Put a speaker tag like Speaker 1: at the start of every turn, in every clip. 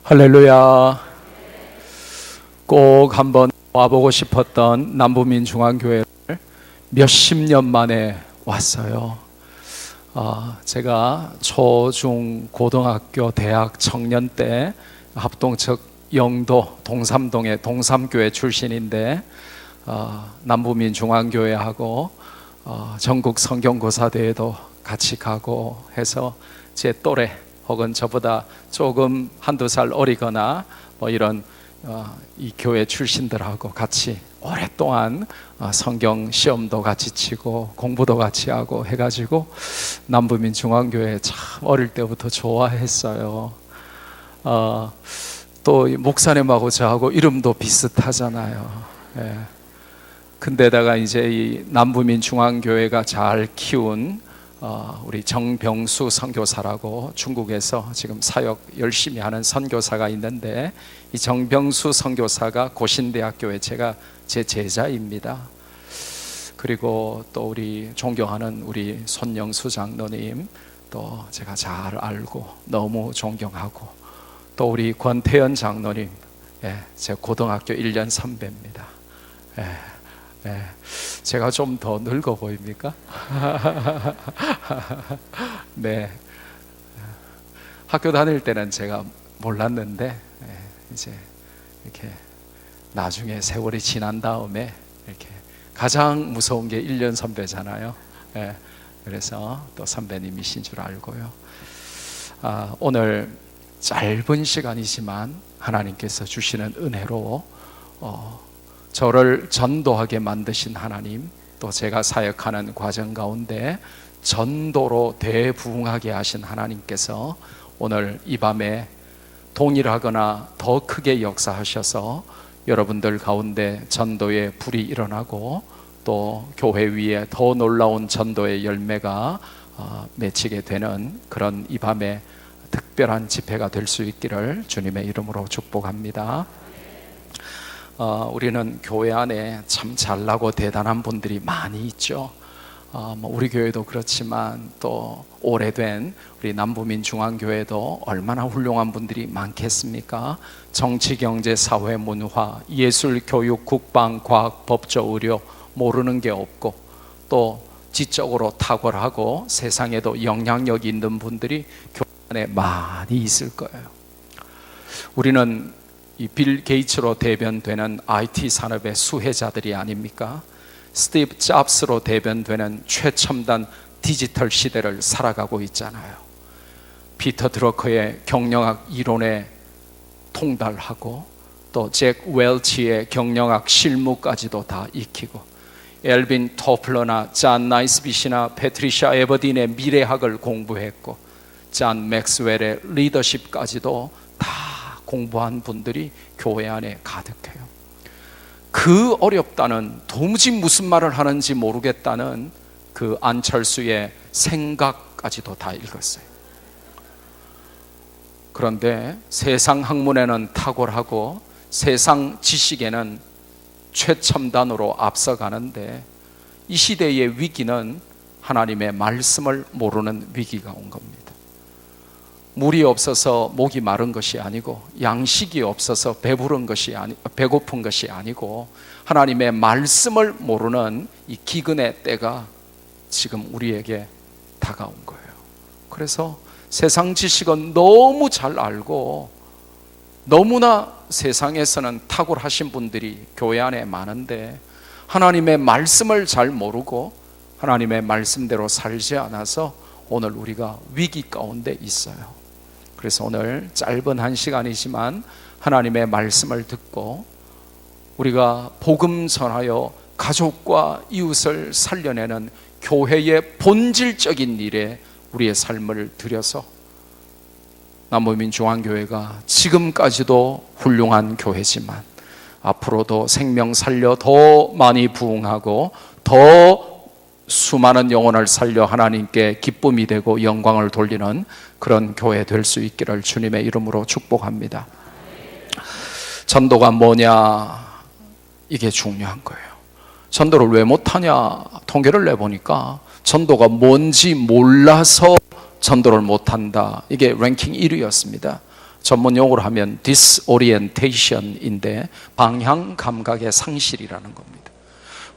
Speaker 1: 할렐루야. 꼭 한번 와보고 싶었던 남부민중앙교회를 몇십 년 만에 왔어요. 제가 초, 중, 고등학교, 대학, 청년 때 합동측 영도 동삼동의 동삼교회 출신인데 남부민중앙교회하고 전국 성경고사대회도 같이 가고 해서 제 또래 혹은 저보다 조금 한두 살 어리거나 이런 이 교회 출신들하고 같이 오랫동안 성경 시험도 같이 치고 공부도 같이 하고 해가지고 남부민중앙교회 참 어릴 때부터 좋아했어요. 또 목사님하고 저하고 이름도 비슷하잖아요. 예. 근데다가 이제 이 남부민중앙교회가 잘 키운 우리 정병수 선교사라고 중국에서 지금 사역 열심히 하는 선교사가 있는데, 이 정병수 선교사가 고신대학교에 제 제자입니다. 그리고 또 우리 존경하는 우리 손영수 장로님 또 제가 잘 알고 너무 존경하고, 또 우리 권태현 장로님, 제 고등학교 1년 선배입니다. 제가 좀 더 늙어 보입니까? 네. 학교 다닐 때는 제가 몰랐는데 이제 이렇게 나중에 세월이 지난 다음에 이렇게 가장 무서운 게 1년 선배잖아요. 그래서 또 선배님이신 줄 알고요. 오늘 짧은 시간이지만 하나님께서 주시는 은혜로 저를 전도하게 만드신 하나님, 또 제가 사역하는 과정 가운데 전도로 대부흥하게 하신 하나님께서 오늘 이 밤에 동일하거나 더 크게 역사하셔서 여러분들 가운데 전도의 불이 일어나고 또 교회 위에 더 놀라운 전도의 열매가 맺히게 되는 그런 이 밤에 특별한 집회가 될 수 있기를 주님의 이름으로 축복합니다. 우리는 교회 안에 참 잘나고 대단한 분들이 많이 있죠. 우리 교회도 그렇지만 또 오래된 우리 남부민중앙교회도 얼마나 훌륭한 분들이 많겠습니까? 정치, 경제, 사회, 문화, 예술, 교육, 국방, 과학, 법조, 의료 모르는 게 없고, 또 지적으로 탁월하고 세상에도 영향력 있는 분들이 교회 안에 많이 있을 거예요. 우리는 이 빌 게이츠로 대변되는 IT 산업의 수혜자들이 아닙니까? 스티브 잡스로 대변되는 최첨단 디지털 시대를 살아가고 있잖아요. 피터 드러커의 경영학 이론에 통달하고 또 잭 웰치의 경영학 실무까지도 다 익히고, 엘빈 토플러나 잔 나이스빗이나 패트리샤 에버딘의 미래학을 공부했고, 잔 맥스웰의 리더십까지도 다 공부한 분들이 교회 안에 가득해요. 그 어렵다는, 도무지 무슨 말을 하는지 모르겠다는 그 안철수의 생각까지도 다 읽었어요. 그런데 세상 학문에는 탁월하고 세상 지식에는 최첨단으로 앞서가는데, 이 시대의 위기는 하나님의 말씀을 모르는 위기가 온 겁니다. 물이 없어서 목이 마른 것이 아니고, 양식이 없어서 배고픈 것이 아니고, 하나님의 말씀을 모르는 이 기근의 때가 지금 우리에게 다가온 거예요. 그래서 세상 지식은 너무 잘 알고, 너무나 세상에서는 탁월하신 분들이 교회 안에 많은데 하나님의 말씀을 잘 모르고 하나님의 말씀대로 살지 않아서 오늘 우리가 위기 가운데 있어요. 그래서 오늘 짧은 한 시간이지만 하나님의 말씀을 듣고 우리가 복음 전하여 가족과 이웃을 살려내는 교회의 본질적인 일에 우리의 삶을 들여서 남부민중앙교회가 지금까지도 훌륭한 교회지만 앞으로도 생명 살려 더 많이 부흥하고 더 수많은 영혼을 살려 하나님께 기쁨이 되고 영광을 돌리는 그런 교회 될 수 있기를 주님의 이름으로 축복합니다. 전도가 뭐냐, 이게 중요한 거예요. 전도를 왜 못하냐, 통계를 내보니까 전도가 뭔지 몰라서 전도를 못한다, 이게 랭킹 1위였습니다. 전문 용어로 하면 disorientation인데 방향 감각의 상실이라는 겁니다.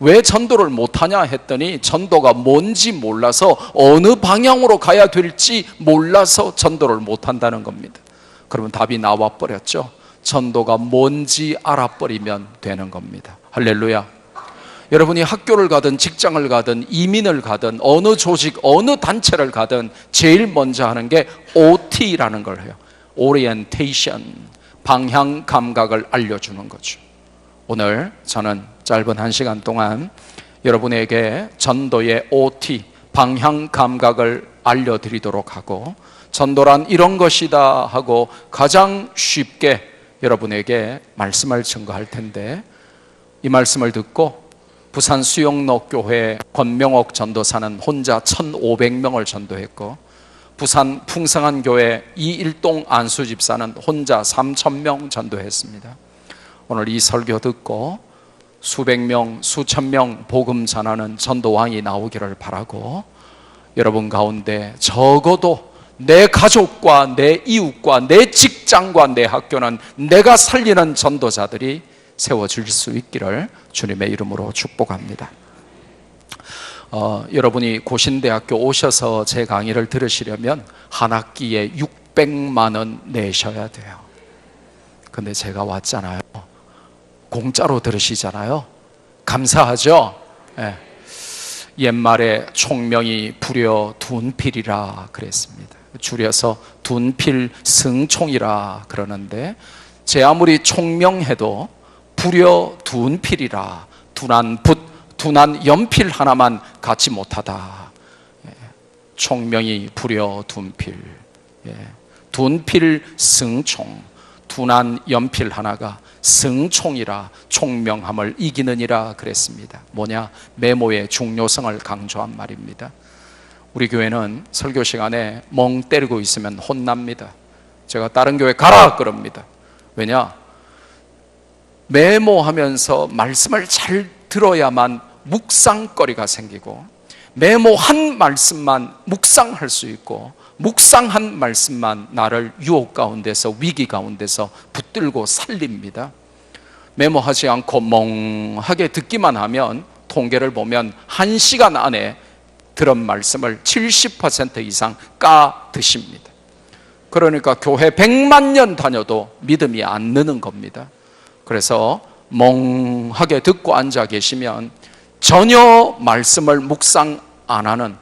Speaker 1: 왜 전도를 못하냐 했더니 전도가 뭔지 몰라서 어느 방향으로 가야 될지 몰라서 전도를 못한다는 겁니다. 그러면 답이 나와버렸죠. 전도가 뭔지 알아버리면 되는 겁니다. 할렐루야. 여러분이 학교를 가든 직장을 가든 이민을 가든 어느 조직 어느 단체를 가든 제일 먼저 하는 게 OT라는 걸 해요. 오리엔테이션, 방향 감각을 알려주는 거죠. 오늘 저는 짧은 1시간 동안 여러분에게 전도의 OT, 방향 감각을 알려드리도록 하고, 전도란 이런 것이다 하고 가장 쉽게 여러분에게 말씀을 증거할 텐데, 이 말씀을 듣고 부산 수영로 교회 권명옥 전도사는 혼자 1,500명을 전도했고, 부산 풍성한 교회 이일동 안수 집사는 혼자 3,000명 전도했습니다. 오늘 이 설교 듣고 수백 명, 수천 명 복음 전하는 전도왕이 나오기를 바라고, 여러분 가운데 적어도 내 가족과 내 이웃과 내 직장과 내 학교는 내가 살리는 전도자들이 세워질 수 있기를 주님의 이름으로 축복합니다. 여러분이 고신대학교 오셔서 제 강의를 들으시려면 한 학기에 600만 원 내셔야 돼요. 근데 제가 왔잖아요. 공짜로 들으시잖아요. 감사하죠? 네. 옛말에 총명이 불여 둔필이라 그랬습니다. 줄여서 둔필 승총이라 그러는데, 제 아무리 총명해도 불여 둔필이라, 둔한 붓, 둔한 연필 하나만 갖지 못하다. 총명이 불여 둔필, 둔필 승총, 둔한 연필 하나가 승총이라 총명함을 이기느니라 그랬습니다. 뭐냐? 메모의 중요성을 강조한 말입니다. 우리 교회는 설교 시간에 멍 때리고 있으면 혼납니다. 제가 다른 교회 가라 그럽니다. 왜냐? 메모하면서 말씀을 잘 들어야만 묵상거리가 생기고, 메모한 말씀만 묵상할 수 있고, 묵상한 말씀만 나를 유혹 가운데서, 위기 가운데서 붙들고 살립니다. 메모하지 않고 멍하게 듣기만 하면 통계를 보면 1시간 안에 들은 말씀을 70% 이상 까드십니다. 그러니까 교회 100만 년 다녀도 믿음이 안 느는 겁니다. 그래서 멍하게 듣고 앉아 계시면 전혀 말씀을 묵상 안 하는,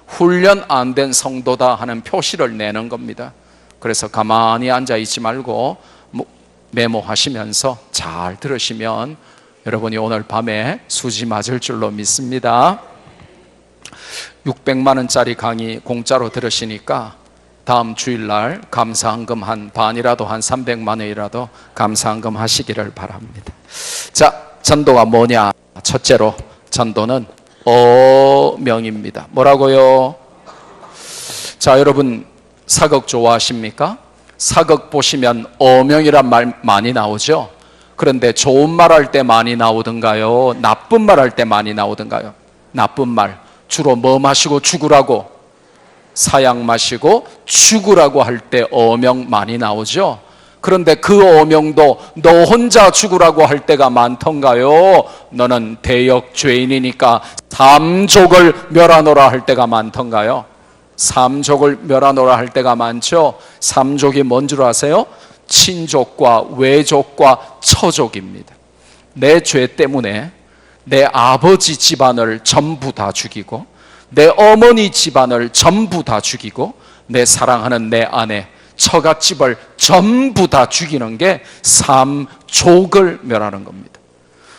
Speaker 1: 훈련 안 된 성도다 하는 표시를 내는 겁니다. 그래서 가만히 앉아 있지 말고 메모하시면서 잘 들으시면 여러분이 오늘 밤에 수지 맞을 줄로 믿습니다. 600만 원짜리 강의 공짜로 들으시니까 다음 주일날 감사헌금 한 반이라도, 한 300만 원이라도 감사헌금 하시기를 바랍니다. 자, 전도가 뭐냐? 첫째로 전도는 어명입니다. 뭐라고요? 자, 여러분 사극 좋아하십니까? 사극 보시면 어명이란 말 많이 나오죠. 그런데 좋은 말 할 때 많이 나오던가요? 나쁜 말 할 때 많이 나오던가요? 나쁜 말, 주로 뭐 마시고 죽으라고, 사약 마시고 죽으라고 할 때 어명 많이 나오죠. 그런데 그 어명도 너 혼자 죽으라고 할 때가 많던가요? 너는 대역 죄인이니까 삼족을 멸하노라 할 때가 많던가요? 삼족을 멸하노라 할 때가 많죠. 삼족이 뭔 줄 아세요? 친족과 외족과 처족입니다. 내 죄 때문에 내 아버지 집안을 전부 다 죽이고, 내 어머니 집안을 전부 다 죽이고, 내 사랑하는 내 아내 처갓집을 전부 다 죽이는 게 삼족을 멸하는 겁니다.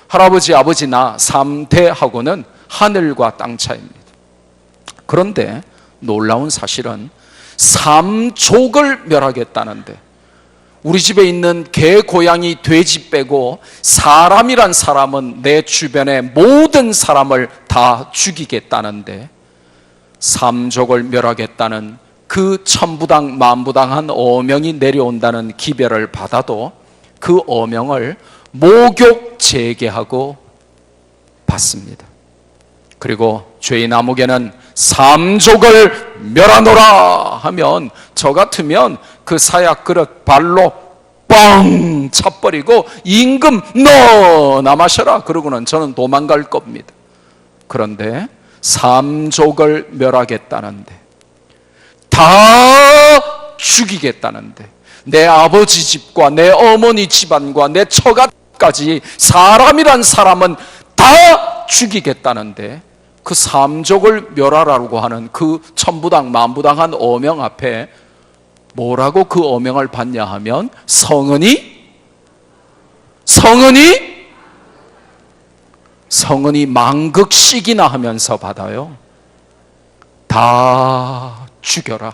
Speaker 1: 할아버지 아버지 나 3대하고는 하늘과 땅 차이입니다. 그런데 놀라운 사실은 삼족을 멸하겠다는데, 우리 집에 있는 개, 고양이, 돼지 빼고 사람이란 사람은 내 주변의 모든 사람을 다 죽이겠다는데, 삼족을 멸하겠다는 그 천부당 만부당한 어명이 내려온다는 기별을 받아도 그 어명을 목욕 재개하고 받습니다. 그리고 죄인 아무개는 삼족을 멸하노라 하면 저 같으면 그 사약 그릇 발로 뻥 차버리고 임금 너나 마셔라 그러고는 저는 도망갈 겁니다. 그런데 삼족을 멸하겠다는데, 다 죽이겠다는데, 내 아버지 집과 내 어머니 집안과 내 처가까지 사람이란 사람은 다 죽이겠다는데, 그 삼족을 멸하라고 하는 그 천부당 만부당한 어명 앞에 뭐라고 그 어명을 받냐 하면 성은이 망극씩이나 하면서 받아요. 다 죽여라.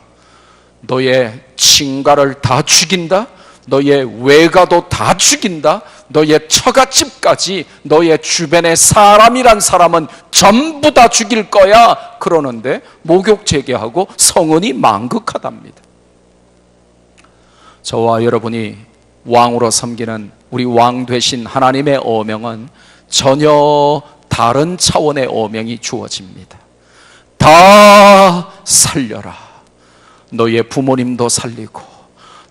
Speaker 1: 너의 친가를 다 죽인다. 너의 외가도 다 죽인다. 너의 처갓집까지, 너의 주변의 사람이란 사람은 전부 다 죽일 거야. 그러는데 목욕 제기하고 성은이 망극하답니다. 저와 여러분이 왕으로 섬기는 우리 왕 되신 하나님의 어명은 전혀 다른 차원의 어명이 주어집니다. 다 살려라. 너의 부모님도 살리고,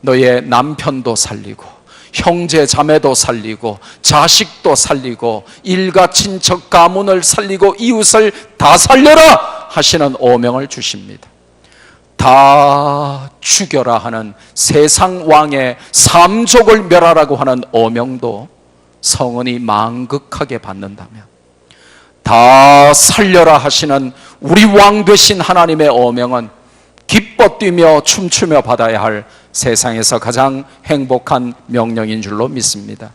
Speaker 1: 너의 남편도 살리고, 형제 자매도 살리고, 자식도 살리고, 일가 친척 가문을 살리고, 이웃을 다 살려라 하시는 어명을 주십니다. 다 죽여라 하는 세상 왕의 삼족을 멸하라고 하는 어명도 성은이 망극하게 받는다면, 다 살려라 하시는 우리 왕 되신 하나님의 어명은 기뻐 뛰며 춤추며 받아야 할 세상에서 가장 행복한 명령인 줄로 믿습니다.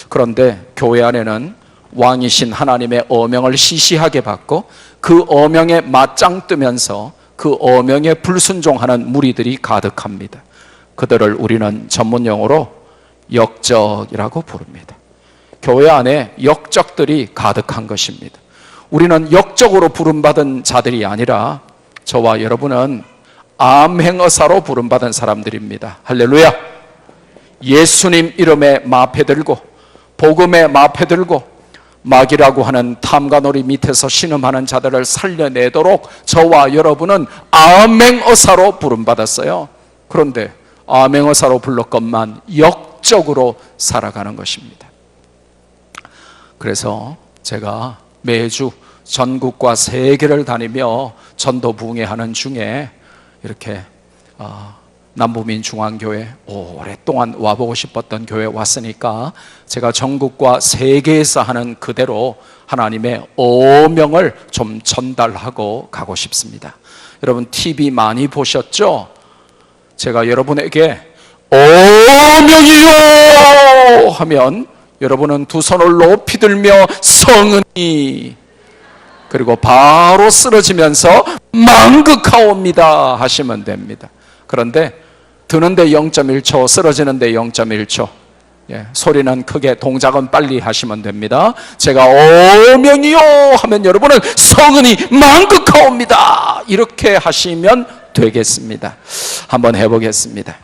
Speaker 1: 그런데 교회 안에는 왕이신 하나님의 어명을 시시하게 받고 그 어명에 맞짱 뜨면서 그 어명에 불순종하는 무리들이 가득합니다. 그들을 우리는 전문용어로 역적이라고 부릅니다. 교회 안에 역적들이 가득한 것입니다. 우리는 역적으로 부름받은 자들이 아니라 저와 여러분은 암행어사로 부름받은 사람들입니다. 할렐루야. 예수님 이름에 마패 들고, 복음에 마패 들고, 마귀라고 하는 탐관오리 밑에서 신음하는 자들을 살려내도록 저와 여러분은 암행어사로 부름받았어요. 그런데 암행어사로 불렀건만 역적으로 살아가는 것입니다. 그래서 제가 매주 전국과 세계를 다니며 전도 부흥회하는 중에 이렇게 남부민 중앙교회 오랫동안 와보고 싶었던 교회에 왔으니까 제가 전국과 세계에서 하는 그대로 하나님의 어명을 좀 전달하고 가고 싶습니다. 여러분 TV 많이 보셨죠? 제가 여러분에게 어명이요 하면 여러분은 두 손을 높이 들며 성은이, 그리고 바로 쓰러지면서 망극하옵니다 하시면 됩니다. 그런데 드는데 0.1초, 쓰러지는데 0.1초, 소리는 크게, 동작은 빨리 하시면 됩니다. 제가 어명이요 하면 여러분은 성은이 망극하옵니다 이렇게 하시면 되겠습니다. 한번 해보겠습니다.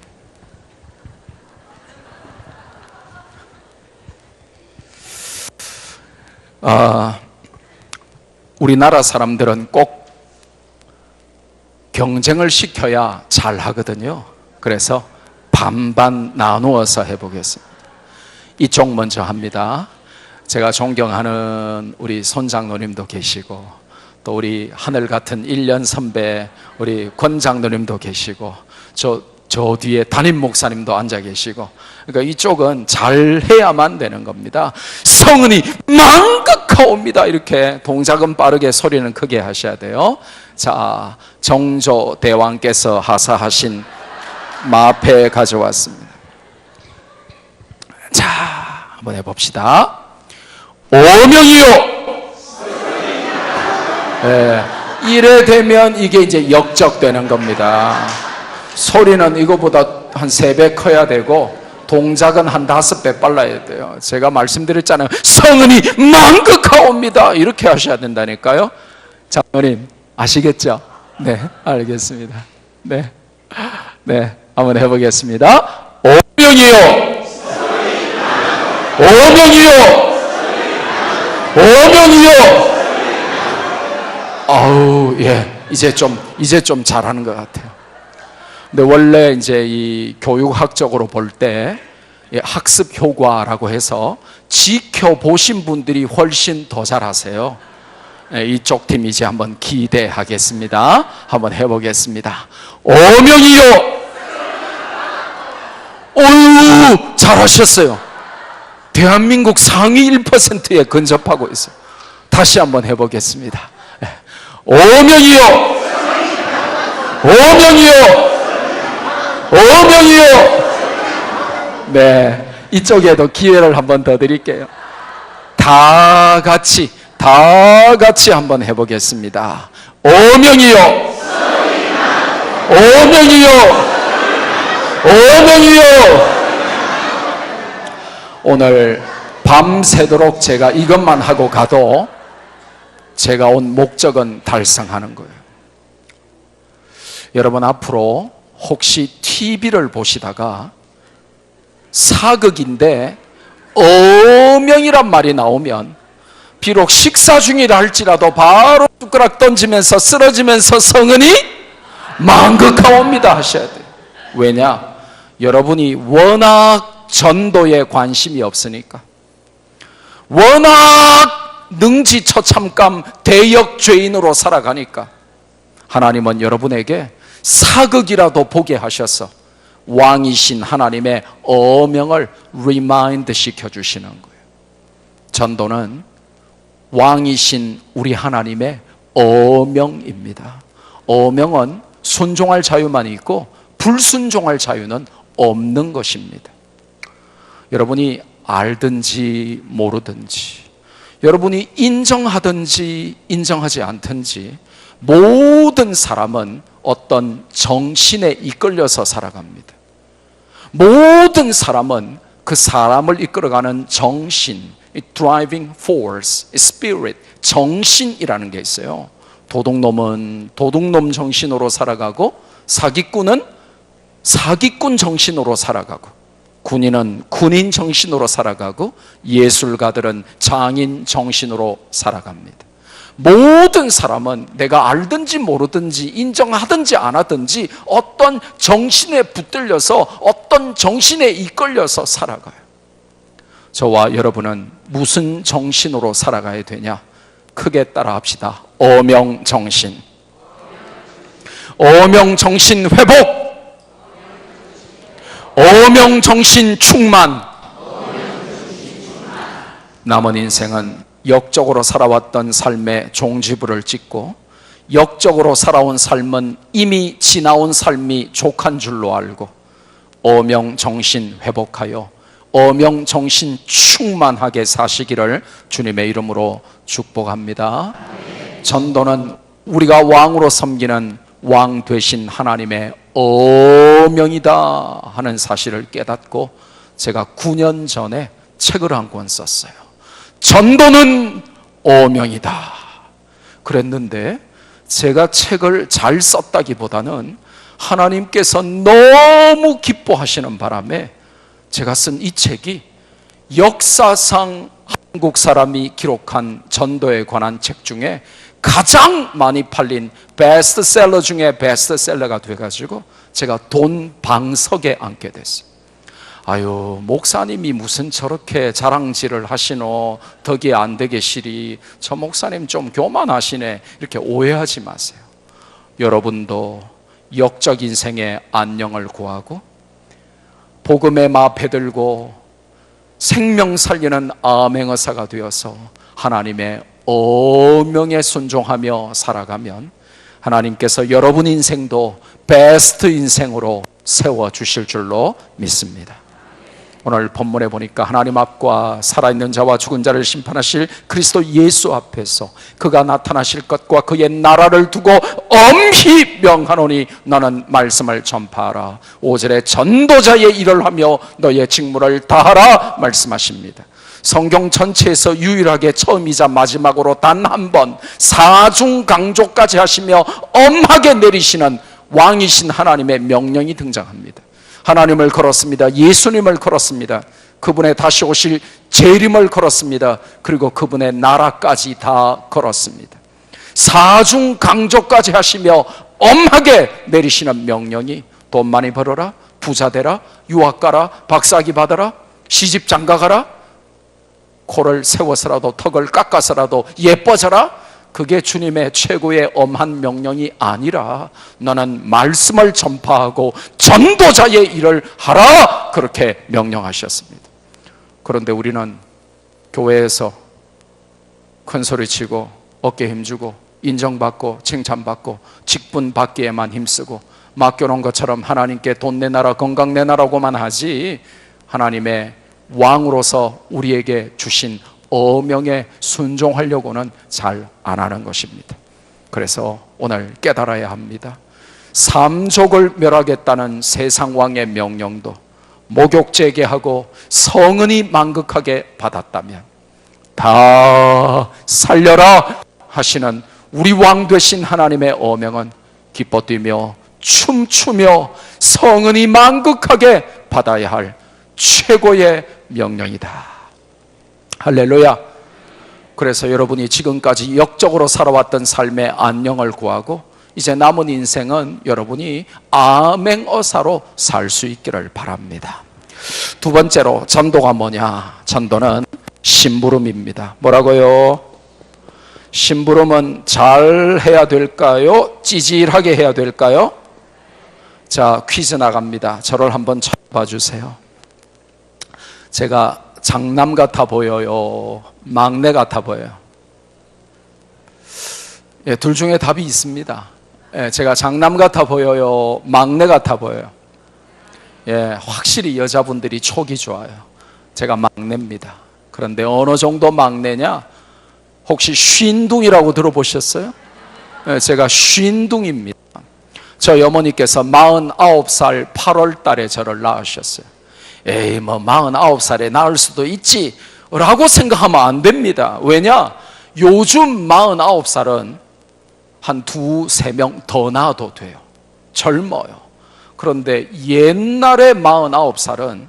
Speaker 1: 우리나라 사람들은 꼭 경쟁을 시켜야 잘 하거든요. 그래서 반반 나누어서 해보겠습니다. 이쪽 먼저 합니다. 제가 존경하는 우리 손장로님도 계시고, 또 우리 하늘 같은 1년 선배 우리 권 장로님도 계시고, 저 뒤에 담임 목사님도 앉아 계시고, 그러니까 이쪽은 잘 해야만 되는 겁니다. 성은이 망극하옵니다 이렇게 동작은 빠르게, 소리는 크게 하셔야 돼요. 자, 정조 대왕께서 하사하신 마패 가져왔습니다. 자, 한번 해봅시다. 어명이요. 이래 되면 이게 이제 역적되는 겁니다. 소리는 이거보다 한 3배 커야 되고 동작은 한 5배 빨라야 돼요. 제가 말씀드렸잖아요. 성은이 망극하옵니다 이렇게 하셔야 된다니까요. 장로님 아시겠죠? 네, 알겠습니다. 네, 한번 해보겠습니다. 어명이요. 어명이요. 어명이요. 아우, 예, 이제 좀 잘하는 것 같아요. 근데 원래 이제 이 교육학적으로 볼 때 학습 효과라고 해서 지켜보신 분들이 훨씬 더 잘하세요. 이쪽 팀 이제 한번 기대하겠습니다. 한번 해보겠습니다. 오명이요. 어유, 잘하셨어요. 대한민국 상위 1%에 근접하고 있어요. 다시 한번 해보겠습니다. 오명이요. 오명이요. 오명이요. 네, 이쪽에도 기회를 한번 더 드릴게요. 다 같이 한번 해보겠습니다. 오명이요. 오명이요. 오명이요. 오늘 밤새도록 제가 이것만 하고 가도 제가 온 목적은 달성하는 거예요. 여러분, 앞으로 혹시 TV를 보시다가 사극인데 어명이란 말이 나오면 비록 식사 중이라 할지라도 바로 숟가락 던지면서 쓰러지면서 성은이 망극하옵니다 하셔야 돼요. 왜냐? 여러분이 워낙 전도에 관심이 없으니까, 워낙 능지처참감 대역죄인으로 살아가니까 하나님은 여러분에게 사극이라도 보게 하셔서 왕이신 하나님의 어명을 리마인드 시켜주시는 거예요. 전도는 왕이신 우리 하나님의 어명입니다. 어명은 순종할 자유만 있고 불순종할 자유는 없는 것입니다. 여러분이 알든지 모르든지, 여러분이 인정하든지 인정하지 않든지, 모든 사람은 어떤 정신에 이끌려서 살아갑니다. 모든 사람은 그 사람을 이끌어가는 정신, driving force, spirit, 정신이라는 게 있어요. 도둑놈은 도둑놈 정신으로 살아가고, 사기꾼은 사기꾼 정신으로 살아가고, 군인은 군인 정신으로 살아가고, 예술가들은 장인 정신으로 살아갑니다. 모든 사람은 내가 알든지 모르든지 인정하든지 안 하든지 어떤 정신에 붙들려서 어떤 정신에 이끌려서 살아가요. 저와 여러분은 무슨 정신으로 살아가야 되냐? 크게 따라합시다. 어명정신. 어명정신 회복. 어명정신 충만. 남은 인생은 역적으로 살아왔던 삶의 종지부를 찍고, 역적으로 살아온 삶은 이미 지나온 삶이 족한 줄로 알고, 어명정신 회복하여 어명정신 충만하게 사시기를 주님의 이름으로 축복합니다. 전도는 우리가 왕으로 섬기는 왕 되신 하나님의 어명이다 하는 사실을 깨닫고, 제가 9년 전에 책을 한 권 썼어요. 전도는 어명이다 그랬는데, 제가 책을 잘 썼다기보다는 하나님께서 너무 기뻐하시는 바람에 제가 쓴 이 책이 역사상 한국 사람이 기록한 전도에 관한 책 중에 가장 많이 팔린 베스트셀러 중에 베스트셀러가 돼가지고 제가 돈 방석에 앉게 됐어요. 아유, 목사님이 무슨 저렇게 자랑질을 하시노, 덕이 안 되게 시리, 저 목사님 좀 교만하시네, 이렇게 오해하지 마세요. 여러분도 역적 인생의 안녕을 구하고 복음의 마패 들고 생명 살리는 암행어사가 되어서 하나님의 어명에 순종하며 살아가면 하나님께서 여러분 인생도 베스트 인생으로 세워주실 줄로 믿습니다. 오늘 본문에 보니까 하나님 앞과 살아있는 자와 죽은 자를 심판하실 그리스도 예수 앞에서 그가 나타나실 것과 그의 나라를 두고 엄히 명하노니 너는 말씀을 전파하라. 5절에 전도자의 일을 하며 너의 직무를 다하라 말씀하십니다. 성경 전체에서 유일하게 처음이자 마지막으로 단 한 번 사중 강조까지 하시며 엄하게 내리시는 왕이신 하나님의 명령이 등장합니다. 하나님을 걸었습니다. 예수님을 걸었습니다. 그분의 다시 오실 재림을 걸었습니다. 그리고 그분의 나라까지 다 걸었습니다. 사중 강조까지 하시며 엄하게 내리시는 명령이 돈 많이 벌어라, 부자 되라, 유학 가라, 박사학위 받아라, 시집 장가 가라, 코를 세워서라도 턱을 깎아서라도 예뻐져라. 그게 주님의 최고의 엄한 명령이 아니라 너는 말씀을 전파하고 전도자의 일을 하라, 그렇게 명령하셨습니다. 그런데 우리는 교회에서 큰 소리치고 어깨 힘주고 인정받고 칭찬받고 직분 받기에만 힘쓰고 맡겨놓은 것처럼 하나님께 돈 내놔라, 건강 내놔라고만 하지, 하나님의 왕으로서 우리에게 주신 어명에 순종하려고는 잘 안 하는 것입니다. 그래서 오늘 깨달아야 합니다. 삼족을 멸하겠다는 세상 왕의 명령도 목욕제계하고 성은이 만극하게 받았다면 다 살려라 하시는 우리 왕 되신 하나님의 어명은 기뻐 뛰며 춤추며 성은이 만극하게 받아야 할 최고의 명령이다. 할렐루야. 그래서 여러분이 지금까지 역적으로 살아왔던 삶의 안녕을 구하고 이제 남은 인생은 여러분이 아맹어사로 살 수 있기를 바랍니다. 두 번째로 전도가 뭐냐? 전도는 심부름입니다. 뭐라고요? 심부름은 잘 해야 될까요? 찌질하게 해야 될까요? 자, 퀴즈 나갑니다. 저를 한번 쳐봐 주세요. 제가 장남 같아 보여요? 막내 같아 보여요? 예, 둘 중에 답이 있습니다. 예, 제가 장남 같아 보여요? 막내 같아 보여요? 예, 확실히 여자분들이 촉이 좋아요. 제가 막내입니다. 그런데 어느 정도 막내냐? 혹시 쉰둥이라고 들어보셨어요? 예, 제가 쉰둥입니다. 저희 어머니께서 49살 8월 달에 저를 낳으셨어요. 에이, 뭐 49살에 낳을 수도 있지 라고 생각하면 안 됩니다. 왜냐? 요즘 49살은 한 2-3명 더 낳아도 돼요. 젊어요. 그런데 옛날에 49살은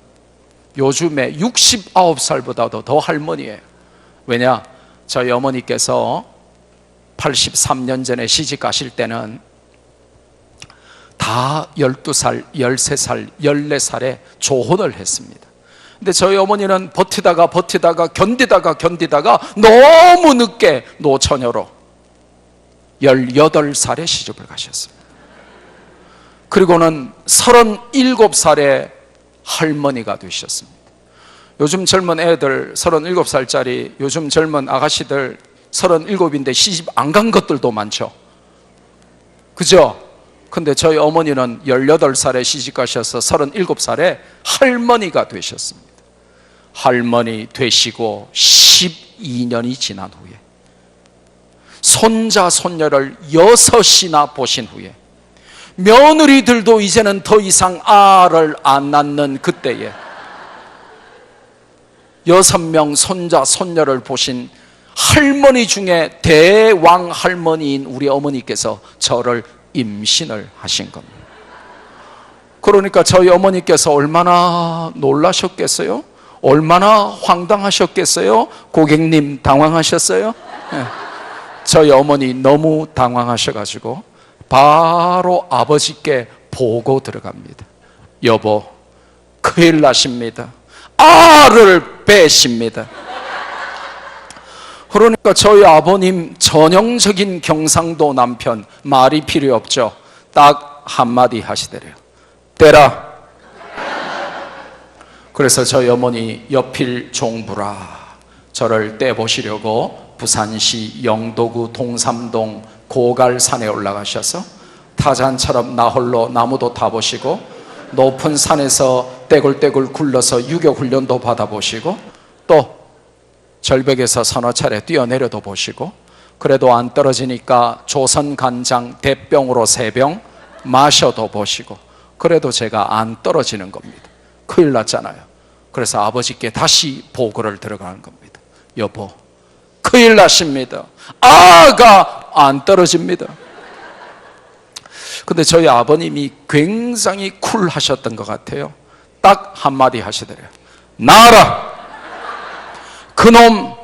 Speaker 1: 요즘에 69살보다도 더 할머니예요. 왜냐? 저희 어머니께서 83년 전에 시집 가실 때는 다 12살, 13살, 14살에 조혼을 했습니다. 근데 저희 어머니는 버티다가 견디다가 너무 늦게 노처녀로 18살에 시집을 가셨습니다. 그리고는 37살에 할머니가 되셨습니다. 요즘 젊은 애들 37살짜리 요즘 젊은 아가씨들 37인데 시집 안 간 것들도 많죠. 그죠? 근데 저희 어머니는 18살에 시집 가셔서 37살에 할머니가 되셨습니다. 할머니 되시고 12년이 지난 후에 손자 손녀를 6이나 보신 후에 며느리들도 이제는 더 이상 알을 안 낳는 그때에 6명 손자 손녀를 보신 할머니 중에 대왕 할머니인 우리 어머니께서 저를 임신을 하신 겁니다. 그러니까 저희 어머니께서 얼마나 놀라셨겠어요? 얼마나 황당하셨겠어요? 고객님 당황하셨어요? 네. 저희 어머니 너무 당황하셔가지고 바로 아버지께 보고 들어갑니다. 여보, 큰일 나십니다. 알을 빼십니다. 그러니까 저희 아버님 전형적인 경상도 남편, 말이 필요 없죠. 딱 한마디 하시더래요. 떼라. 그래서 저희 어머니 여필 종부라 저를 떼보시려고 부산시 영도구 동삼동 고갈산에 올라가셔서 타잔처럼 나홀로 나무도 타보시고 높은 산에서 떼굴떼굴 굴러서 유격훈련도 받아보시고 또 절벽에서 서너 차례 뛰어내려도 보시고 그래도 안 떨어지니까 조선간장 대병으로 3병 마셔도 보시고 그래도 제가 안 떨어지는 겁니다. 큰일 났잖아요. 그래서 아버지께 다시 보고를 들어가는 겁니다. 여보, 큰일 나십니다. 아가 안 떨어집니다. 근데 저희 아버님이 굉장히 쿨하셨던 것 같아요. 딱 한마디 하시더래요. 나아라. 그놈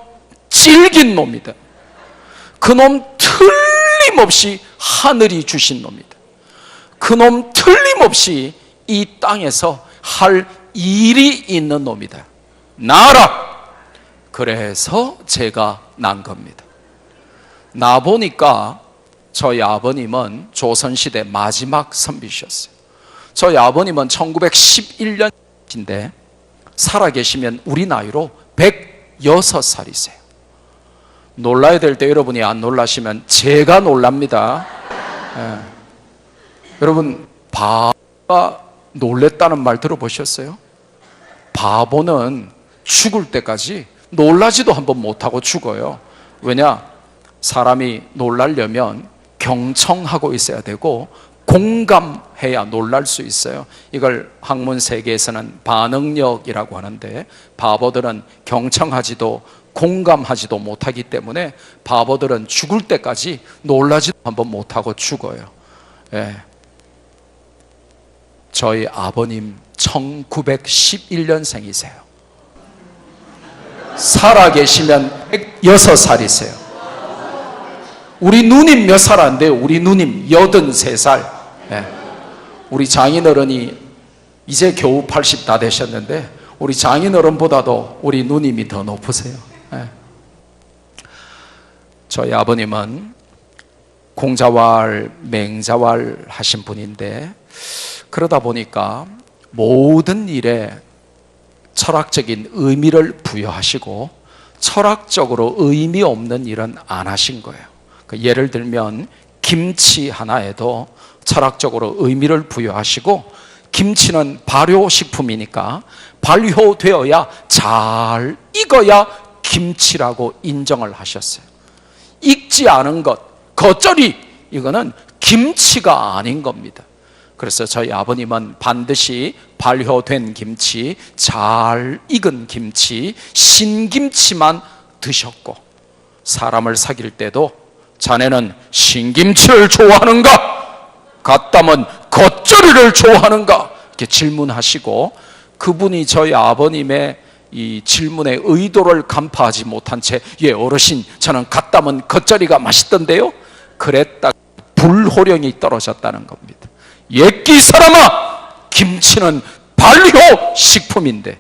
Speaker 1: 질긴 놈이다. 그놈 틀림없이 하늘이 주신 놈이다. 그놈 틀림없이 이 땅에서 할 일이 있는 놈이다. 나라. 그래서 제가 난 겁니다. 나 보니까 저희 아버님은 조선시대 마지막 선비셨어요. 저희 아버님은 1911년인데 살아계시면 우리 나이로 106살이세요. 놀라야 될 때 여러분이 안 놀라시면 제가 놀랍니다. 예. 여러분, 바보가 놀랬다는 말 들어보셨어요? 바보는 죽을 때까지 놀라지도 한번 못하고 죽어요. 왜냐? 사람이 놀라려면 경청하고 있어야 되고 공감해야 놀랄 수 있어요. 이걸 학문 세계에서는 반응력이라고 하는데, 바보들은 경청하지도 공감하지도 못하기 때문에 바보들은 죽을 때까지 놀라지도 한번 못하고 죽어요. 예. 저희 아버님 1911년생이세요. 살아계시면 106살이세요. 우리 누님 몇 살 안 돼요? 우리 누님 83살. 예. 우리 장인어른이 이제 겨우 80 다 되셨는데 우리 장인어른보다도 우리 누님이 더 높으세요. 예. 저희 아버님은 공자왈, 맹자왈 하신 분인데, 그러다 보니까 모든 일에 철학적인 의미를 부여하시고 철학적으로 의미 없는 일은 안 하신 거예요. 예를 들면 김치 하나에도 철학적으로 의미를 부여하시고, 김치는 발효식품이니까 발효되어야 잘 익어야 김치라고 인정을 하셨어요. 익지 않은 것, 겉절이, 이거는 김치가 아닌 겁니다. 그래서 저희 아버님은 반드시 발효된 김치, 잘 익은 김치, 신김치만 드셨고, 사람을 사귈 때도 자네는 신김치를 좋아하는가? 갓담은 겉절이를 좋아하는가? 이렇게 질문하시고, 그분이 저희 아버님의 이 질문의 의도를 간파하지 못한 채, 예, 어르신, 저는 갓담은 겉절이가 맛있던데요? 그랬다 불호령이 떨어졌다는 겁니다. 옛기 사람아, 김치는 발효식품인데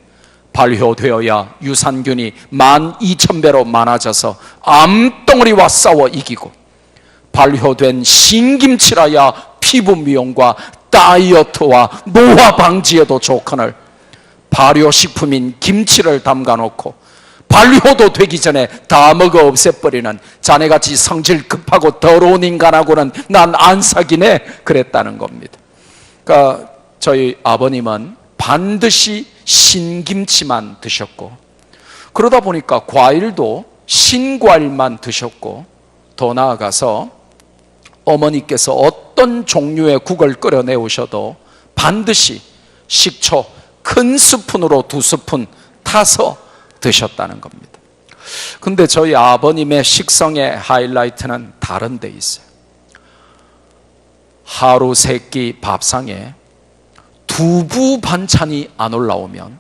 Speaker 1: 발효되어야 유산균이 12,000배로 많아져서 암덩어리와 싸워 이기고, 발효된 신김치라야 피부 미용과 다이어트와 노화 방지에도 좋거늘 발효식품인 김치를 담가놓고 발효도 되기 전에 다 먹어 없애버리는 자네같이 성질 급하고 더러운 인간하고는 난 안 사귀네, 그랬다는 겁니다. 그러니까 저희 아버님은 반드시 신김치만 드셨고, 그러다 보니까 과일도 신과일만 드셨고, 더 나아가서 어머니께서 어떤 종류의 국을 끓여내오셔도 반드시 식초 큰 스푼으로 2스푼 타서 드셨다는 겁니다. 근데 저희 아버님의 식성의 하이라이트는 다른 데 있어요. 하루 3끼 밥상에 두부 반찬이 안 올라오면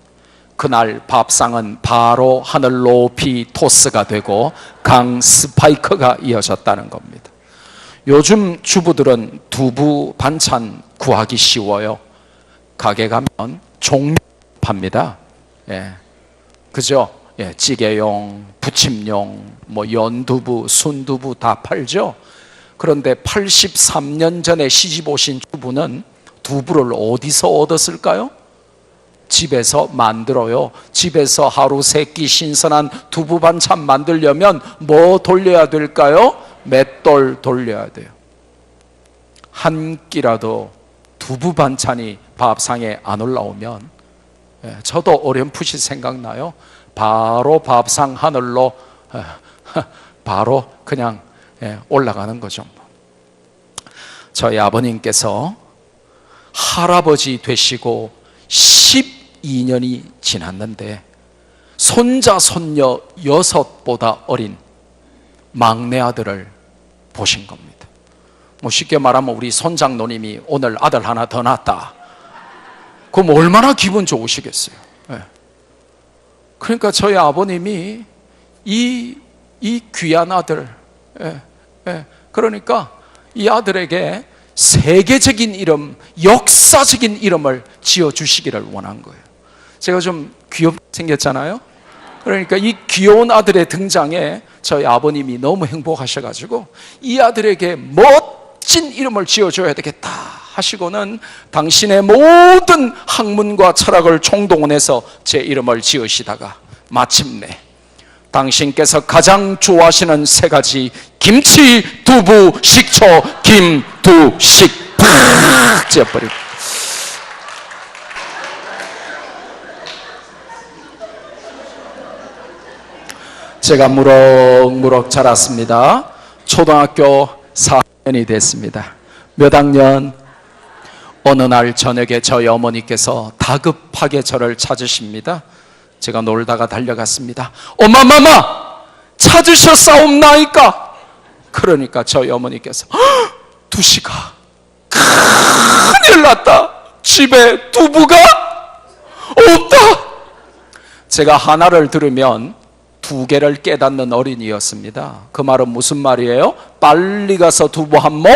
Speaker 1: 그날 밥상은 바로 하늘 높이 토스가 되고 강 스파이크가 이어졌다는 겁니다. 요즘 주부들은 두부 반찬 구하기 쉬워요. 가게 가면 종류 팝니다. 예. 그죠? 예, 찌개용, 부침용, 뭐 연두부, 순두부 다 팔죠. 그런데 83년 전에 시집 오신 주부는 두부를 어디서 얻었을까요? 집에서 만들어요. 집에서 하루 3끼 신선한 두부 반찬 만들려면 뭐 돌려야 될까요? 맷돌 돌려야 돼요. 한 끼라도 두부 반찬이 밥상에 안 올라오면, 저도 어렴풋이 생각나요. 바로 밥상 하늘로 바로 그냥 올라가는 거죠. 저희 아버님께서 할아버지 되시고 12년이 지났는데 손자 손녀 6보다 어린 막내 아들을 보신 겁니다. 뭐 쉽게 말하면 우리 손장노님이 오늘 아들 하나 더 낳았다, 그럼 얼마나 기분 좋으시겠어요. 그러니까 저희 아버님이 이 귀한 아들, 그러니까 이 아들에게 세계적인 이름, 역사적인 이름을 지어주시기를 원한 거예요. 제가 좀 귀엽게 생겼잖아요. 그러니까 이 귀여운 아들의 등장에 저희 아버님이 너무 행복하셔가지고 이 아들에게 멋진 이름을 지어줘야 되겠다 하시고는 당신의 모든 학문과 철학을 총동원해서 제 이름을 지으시다가 마침내 당신께서 가장 좋아하시는 세 가지 김치, 두부, 식초, 김두식 팍 지어버리고, 제가 무럭무럭 자랐습니다. 초등학교 4학년이 됐습니다. 몇 학년? 어느 날 저녁에 저희 어머니께서 다급하게 저를 찾으십니다. 제가 놀다가 달려갔습니다. 엄마마마 찾으셨사옵나이까? 그러니까 저희 어머니께서 두식아 큰일 났다. 집에 두부가 없다. 제가 하나를 들으면 두 개를 깨닫는 어린이였습니다. 그 말은 무슨 말이에요? 빨리 가서 두부 한 모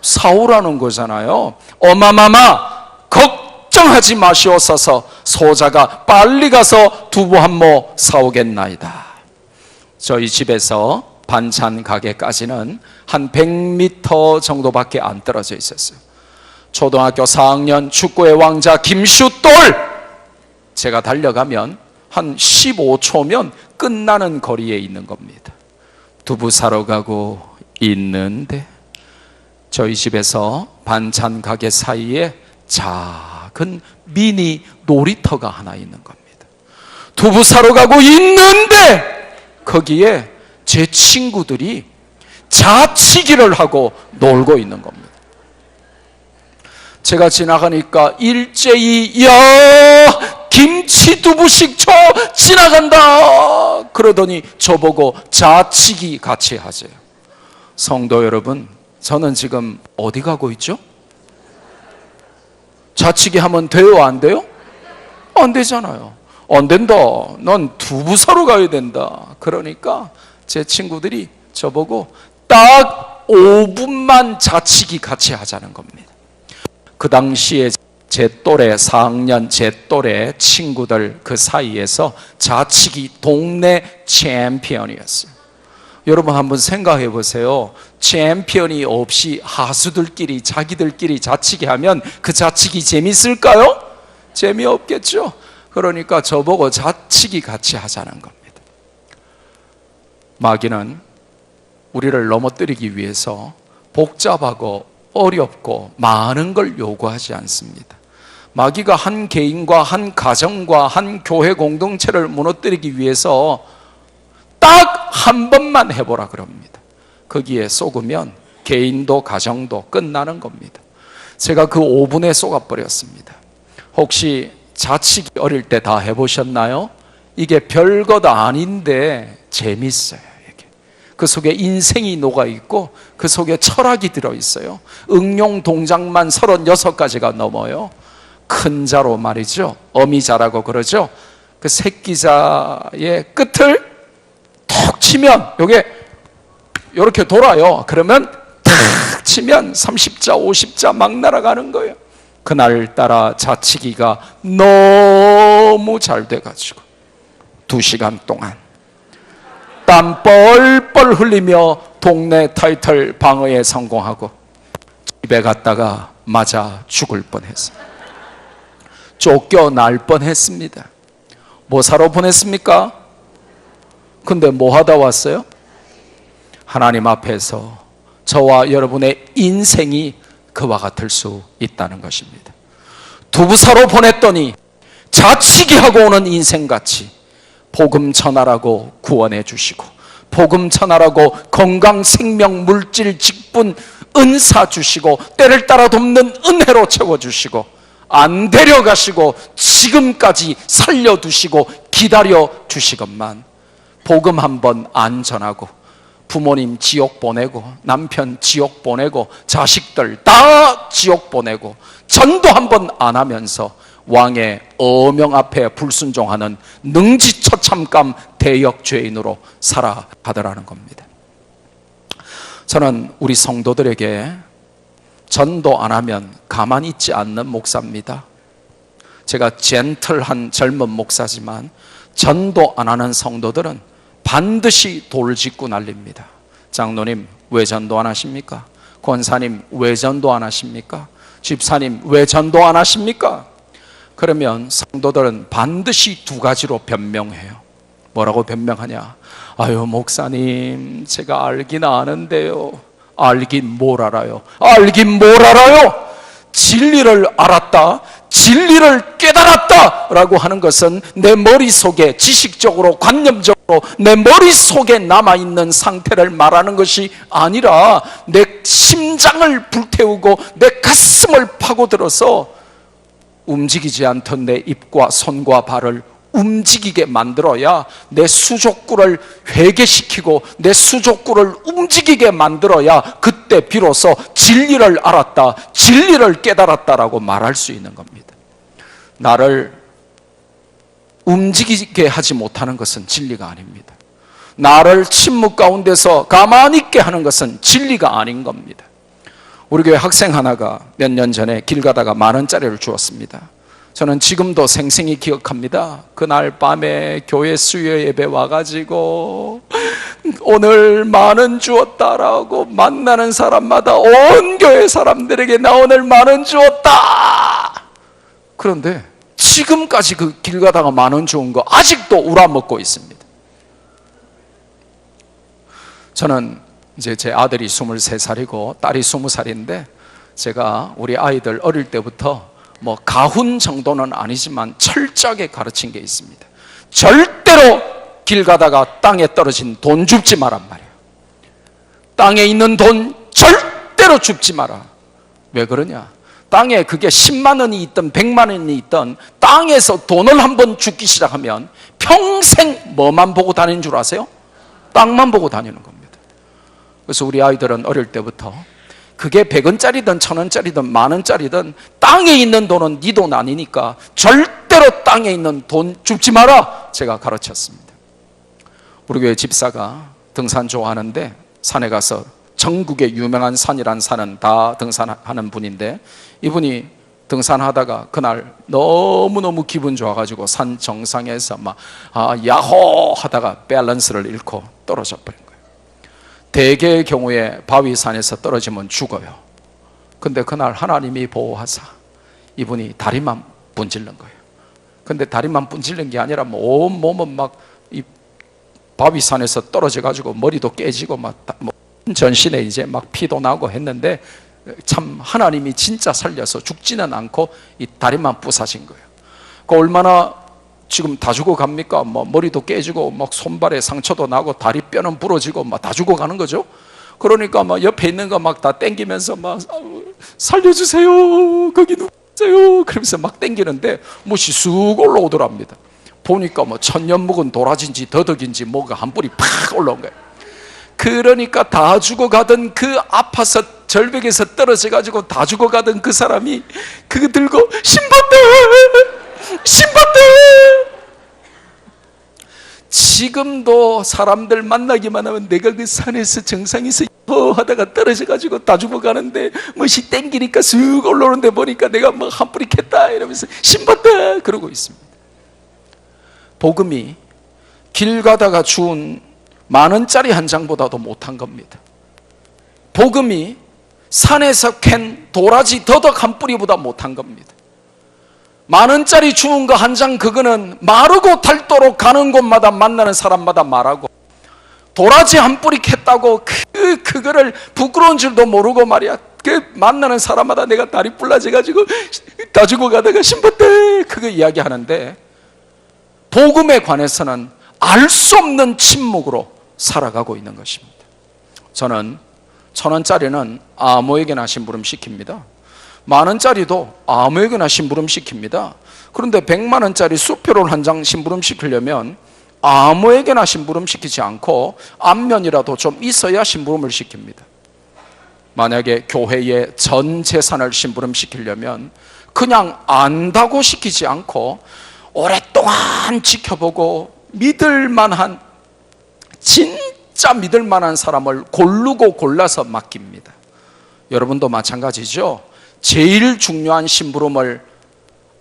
Speaker 1: 사오라는 거잖아요. 엄마마마 걱정하지 마시옵소서. 소자가 빨리 가서 두부 한 모 사오겠나이다. 저희 집에서 반찬 가게까지는 한 100m 정도밖에 안 떨어져 있었어요. 초등학교 4학년 축구의 왕자 김슛돌, 제가 달려가면 한 15초면 끝나는 거리에 있는 겁니다. 두부 사러 가고 있는데 저희 집에서 반찬 가게 사이에 작은 미니 놀이터가 하나 있는 겁니다. 두부 사러 가고 있는데 거기에 제 친구들이 자치기를 하고 놀고 있는 겁니다. 제가 지나가니까 일제히 야 김치 두부식초 지나간다 그러더니 저보고 자치기 같이 하세요. 성도 여러분, 저는 지금 어디 가고 있죠? 자치기 하면 돼요, 안 돼요? 안 되잖아요. 안 된다. 넌 두부 사러 가야 된다. 그러니까 제 친구들이 저보고 딱 5분만 자치기 같이 하자는 겁니다. 그 당시에 제 또래 4학년 제 또래 친구들 그 사이에서 자치기 동네 챔피언이었어요. 여러분 한번 생각해 보세요. 챔피언이 없이 하수들끼리 자기들끼리 자치기 하면 그 자치기 재밌을까요? 재미없겠죠. 그러니까 저보고 자치기 같이 하자는 겁니다. 마귀는 우리를 넘어뜨리기 위해서 복잡하고 어렵고 많은 걸 요구하지 않습니다. 마귀가 한 개인과 한 가정과 한 교회 공동체를 무너뜨리기 위해서 딱 한 번만 해보라 그럽니다. 거기에 속으면 개인도 가정도 끝나는 겁니다. 제가 그 5분에 속아버렸습니다. 혹시 자치기 어릴 때 다 해보셨나요? 이게 별것 아닌데 재밌어요. 이게. 그 속에 인생이 녹아있고 그 속에 철학이 들어있어요. 응용 동작만 36가지가 넘어요. 큰 자로 말이죠. 어미자라고 그러죠. 그 새끼자의 끝을 톡 치면 요게 이렇게 돌아요. 그러면 탁 치면 30자 50자 막 날아가는 거예요. 그날따라 자치기가 너무 잘 돼가지고 2시간 동안 땀 뻘뻘 흘리며 동네 타이틀 방어에 성공하고 집에 갔다가 맞아 죽을 뻔했어요. 쫓겨날 뻔했습니다. 뭐 사러 보냈습니까? 근데 뭐 하다 왔어요? 하나님 앞에서 저와 여러분의 인생이 그와 같을 수 있다는 것입니다. 두부 사러 보냈더니 자치기 하고 오는 인생같이 복음 전하라고 구원해 주시고 복음 전하라고 건강, 생명, 물질, 직분, 은사 주시고 때를 따라 돕는 은혜로 채워주시고 안 데려가시고 지금까지 살려두시고 기다려 주시건만 복음 한번 안 전하고 부모님 지옥 보내고 남편 지옥 보내고 자식들 다 지옥 보내고 전도 한번 안 하면서 왕의 어명 앞에 불순종하는 능지처참감 대역죄인으로 살아가더라는 겁니다. 저는 우리 성도들에게 전도 안 하면 가만히 있지 않는 목사입니다. 제가 젠틀한 젊은 목사지만 전도 안 하는 성도들은 반드시 돌직구 날립니다. 장로님 왜 전도 안 하십니까? 권사님 왜 전도 안 하십니까? 집사님 왜 전도 안 하십니까? 그러면 성도들은 반드시 두 가지로 변명해요. 뭐라고 변명하냐? 아유 목사님 제가 알긴 아는데요. 알긴 뭘 알아요? 알긴 뭘 알아요? 진리를 알았다, 진리를 깨달았다 라고 하는 것은 내 머릿속에 지식적으로 관념적으로 내 머릿속에 남아있는 상태를 말하는 것이 아니라 내 심장을 불태우고 내 가슴을 파고들어서 움직이지 않던 내 입과 손과 발을 움직이게 만들어야 내 수족구를 회개시키고 내 수족구를 움직이게 만들어야 그때 비로소 진리를 알았다, 진리를 깨달았다라고 말할 수 있는 겁니다. 나를 움직이게 하지 못하는 것은 진리가 아닙니다. 나를 침묵 가운데서 가만히 있게 하는 것은 진리가 아닌 겁니다. 우리 교회 학생 하나가 몇 년 전에 길 가다가 10,000원짜리를 주었습니다. 저는 지금도 생생히 기억합니다. 그날 밤에 교회 수요 예배 와가지고 오늘 10,000원 주었다라고 만나는 사람마다 온 교회 사람들에게 나 오늘 10,000원 주었다. 그런데 지금까지 그 길 가다가 10,000원 주은 거 아직도 우라먹고 있습니다. 저는 이제 제 아들이 23살이고 딸이 20살인데 제가 우리 아이들 어릴 때부터 뭐 가훈 정도는 아니지만 철저하게 가르친 게 있습니다. 절대로 길 가다가 땅에 떨어진 돈 줍지 마란 말이에요. 땅에 있는 돈 절대로 줍지 마라. 왜 그러냐? 땅에 그게 10만 원이 있든 100만 원이 있든 땅에서 돈을 한번 줍기 시작하면 평생 뭐만 보고 다니는 줄 아세요? 땅만 보고 다니는 겁니다. 그래서 우리 아이들은 어릴 때부터 그게 100원짜리든 1,000원짜리든 10,000원짜리든 땅에 있는 돈은 네 돈 아니니까 절대로 땅에 있는 돈 줍지 마라 제가 가르쳤습니다. 우리 교회 집사가 등산 좋아하는데 산에 가서 전국의 유명한 산이란 산은 다 등산하는 분인데 이분이 등산하다가 그날 너무너무 기분 좋아가지고 산 정상에서 막 야호 하다가 밸런스를 잃고 떨어져 버린 거예요. 대개의 경우에 바위산에서 떨어지면 죽어요. 근데 그날 하나님이 보호하사 이분이 다리만 분질른 거예요. 근데 다리만 분질른 게 아니라 온 몸은 막 이 바위산에서 떨어져 가지고 머리도 깨지고 막 전신에 이제 막 피도 나고 했는데 참 하나님이 진짜 살려서 죽지는 않고 이 다리만 부사진 거예요. 그 얼마나 지금 다 죽어갑니까? 뭐 머리도 깨지고 막 손발에 상처도 나고 다리뼈는 부러지고 막 다 죽어가는 거죠. 그러니까 막 옆에 있는 거 막 다 땡기면서 막 살려주세요. 거기 누구세요? 그러면서 막 땡기는데 못이 쑥 올라오더랍니다. 보니까 뭐 천년 묵은 도라지인지 더덕인지 뭐가 한 뿌리 팍 올라온 거예요. 그러니까 다 죽어가던 그 아파서 절벽에서 떨어져 가지고 다 죽어가던 그 사람이 그거 들고 신받대 지금도 사람들 만나기만 하면 내가 그 산에서 정상에서 하다가 떨어져 가지고 다 죽어가는데 멋이 땡기니까 쑥 올라오는데 보니까 내가 뭐 한 뿌리 캤다 이러면서 신받다 그러고 있습니다. 복음이 길 가다가 주운 10,000원짜리 한 장보다도 못한 겁니다. 복음이 산에서 캔 도라지 더덕 한 뿌리보다 못한 겁니다. 10,000원짜리 주운 거 한 장 그거는 마르고 닳도록 가는 곳마다 만나는 사람마다 말하고 도라지 한 뿌리 캤다고 그거를 부끄러운 줄도 모르고 말이야. 그 만나는 사람마다 내가 다리 불라져 가지고 다 죽어가다가 신받대 그거 이야기하는데 복음에 관해서는 알 수 없는 침묵으로 살아가고 있는 것입니다. 저는 1,000원짜리는 아무에게나 심부름시킵니다. 10,000원짜리도 아무에게나 심부름시킵니다. 그런데 100만원짜리 수표를 한 장 심부름시키려면 아무에게나 심부름시키지 않고 안면이라도 좀 있어야 심부름을 시킵니다. 만약에 교회의 전 재산을 심부름시키려면 그냥 안다고 시키지 않고 오랫동안 지켜보고 믿을 만한 진짜 믿을 만한 사람을 고르고 골라서 맡깁니다. 여러분도 마찬가지죠. 제일 중요한 심부름을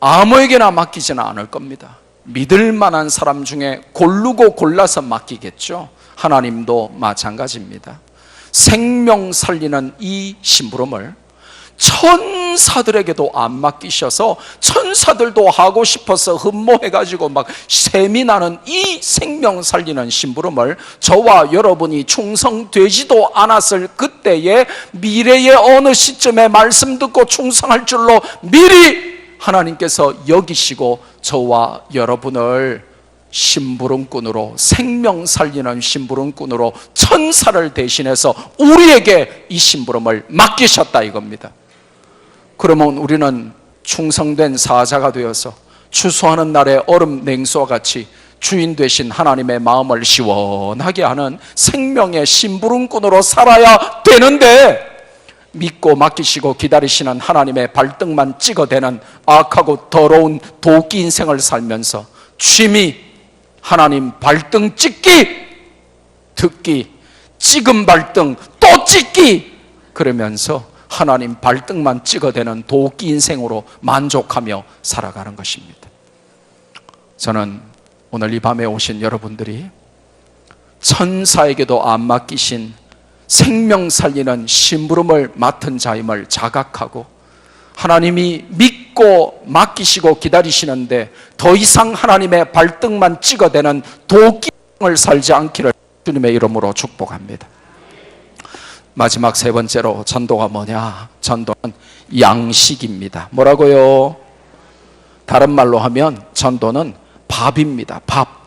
Speaker 1: 아무에게나 맡기지는 않을 겁니다. 믿을 만한 사람 중에 고르고 골라서 맡기겠죠. 하나님도 마찬가지입니다. 생명 살리는 이 심부름을 천사들에게도 안 맡기셔서 천사들도 하고 싶어서 흠모해가지고 막 셈이 나는 이 생명 살리는 심부름을 저와 여러분이 충성되지도 않았을 그때에 미래의 어느 시점에 말씀 듣고 충성할 줄로 미리 하나님께서 여기시고 저와 여러분을 심부름꾼으로, 생명 살리는 심부름꾼으로 천사를 대신해서 우리에게 이 심부름을 맡기셨다 이겁니다. 그러면 우리는 충성된 사자가 되어서 추수하는 날의 얼음 냉수와 같이 주인 되신 하나님의 마음을 시원하게 하는 생명의 심부름꾼으로 살아야 되는데, 믿고 맡기시고 기다리시는 하나님의 발등만 찍어대는 악하고 더러운 도끼 인생을 살면서 취미 하나님 발등 찍기, 듣기, 찍은 발등 또 찍기, 그러면서 하나님 발등만 찍어대는 도끼 인생으로 만족하며 살아가는 것입니다. 저는 오늘 이 밤에 오신 여러분들이 천사에게도 안 맡기신 생명 살리는 심부름을 맡은 자임을 자각하고 하나님이 믿고 맡기시고 기다리시는데 더 이상 하나님의 발등만 찍어대는 도끼를 살지 않기를 주님의 이름으로 축복합니다. 마지막 세 번째로 전도가 뭐냐? 전도는 양식입니다. 뭐라고요? 다른 말로 하면 전도는 밥입니다. 밥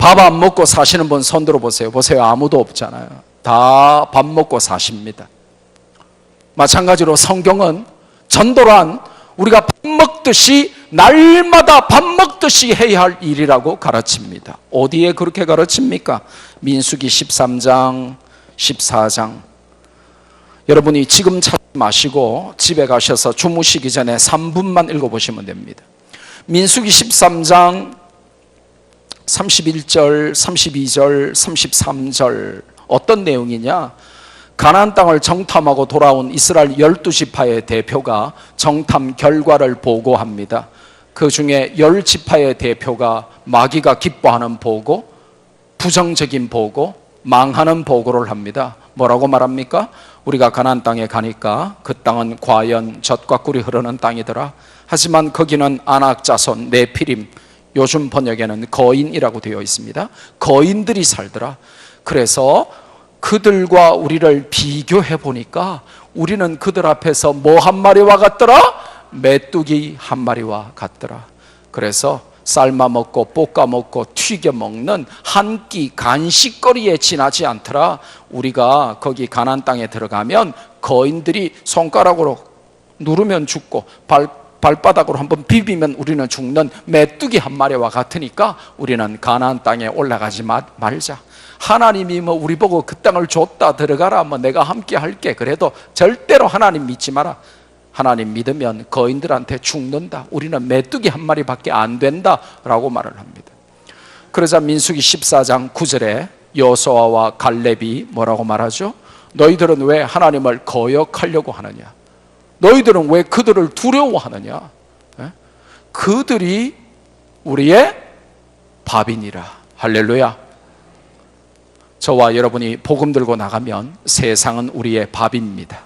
Speaker 1: 안 먹고 사시는 분 손 들어보세요. 보세요. 아무도 없잖아요. 다 밥 먹고 사십니다. 마찬가지로 성경은 전도란 우리가 밥 먹듯이 날마다 밥 먹듯이 해야 할 일이라고 가르칩니다. 어디에 그렇게 가르칩니까? 민수기 13장, 14장. 여러분이 지금 찾지 마시고 집에 가셔서 주무시기 전에 3분만 읽어보시면 됩니다. 민수기 13장 31절, 32절, 33절 어떤 내용이냐? 가나안 땅을 정탐하고 돌아온 이스라엘 12지파의 대표가 정탐 결과를 보고합니다. 그 중에 10지파의 대표가 마귀가 기뻐하는 보고, 부정적인 보고, 망하는 보고를 합니다. 뭐라고 말합니까? 우리가 가나안 땅에 가니까 그 땅은 과연 젖과 꿀이 흐르는 땅이더라. 하지만 거기는 아낙 자손 네피림, 요즘 번역에는 거인이라고 되어 있습니다. 거인들이 살더라. 그래서 그들과 우리를 비교해 보니까 우리는 그들 앞에서 뭐 한 마리와 같더라? 메뚜기 한 마리와 같더라. 그래서 삶아 먹고 볶아 먹고 튀겨 먹는 한 끼 간식거리에 지나지 않더라. 우리가 거기 가나안 땅에 들어가면 거인들이 손가락으로 누르면 죽고 발바닥으로 한번 비비면 우리는 죽는 메뚜기 한 마리와 같으니까 우리는 가나안 땅에 올라가지 말자. 하나님이 뭐 우리 보고 그 땅을 줬다 들어가라, 뭐 내가 함께 할게. 그래도 절대로 하나님 믿지 마라. 하나님 믿으면 거인들한테 죽는다. 우리는 메뚜기 한 마리밖에 안 된다 라고 말을 합니다. 그러자 민수기 14장 9절에 여호수아와 갈렙이 뭐라고 말하죠? 너희들은 왜 하나님을 거역하려고 하느냐? 너희들은 왜 그들을 두려워하느냐? 그들이 우리의 밥이니라. 할렐루야. 저와 여러분이 복음 들고 나가면 세상은 우리의 밥입니다.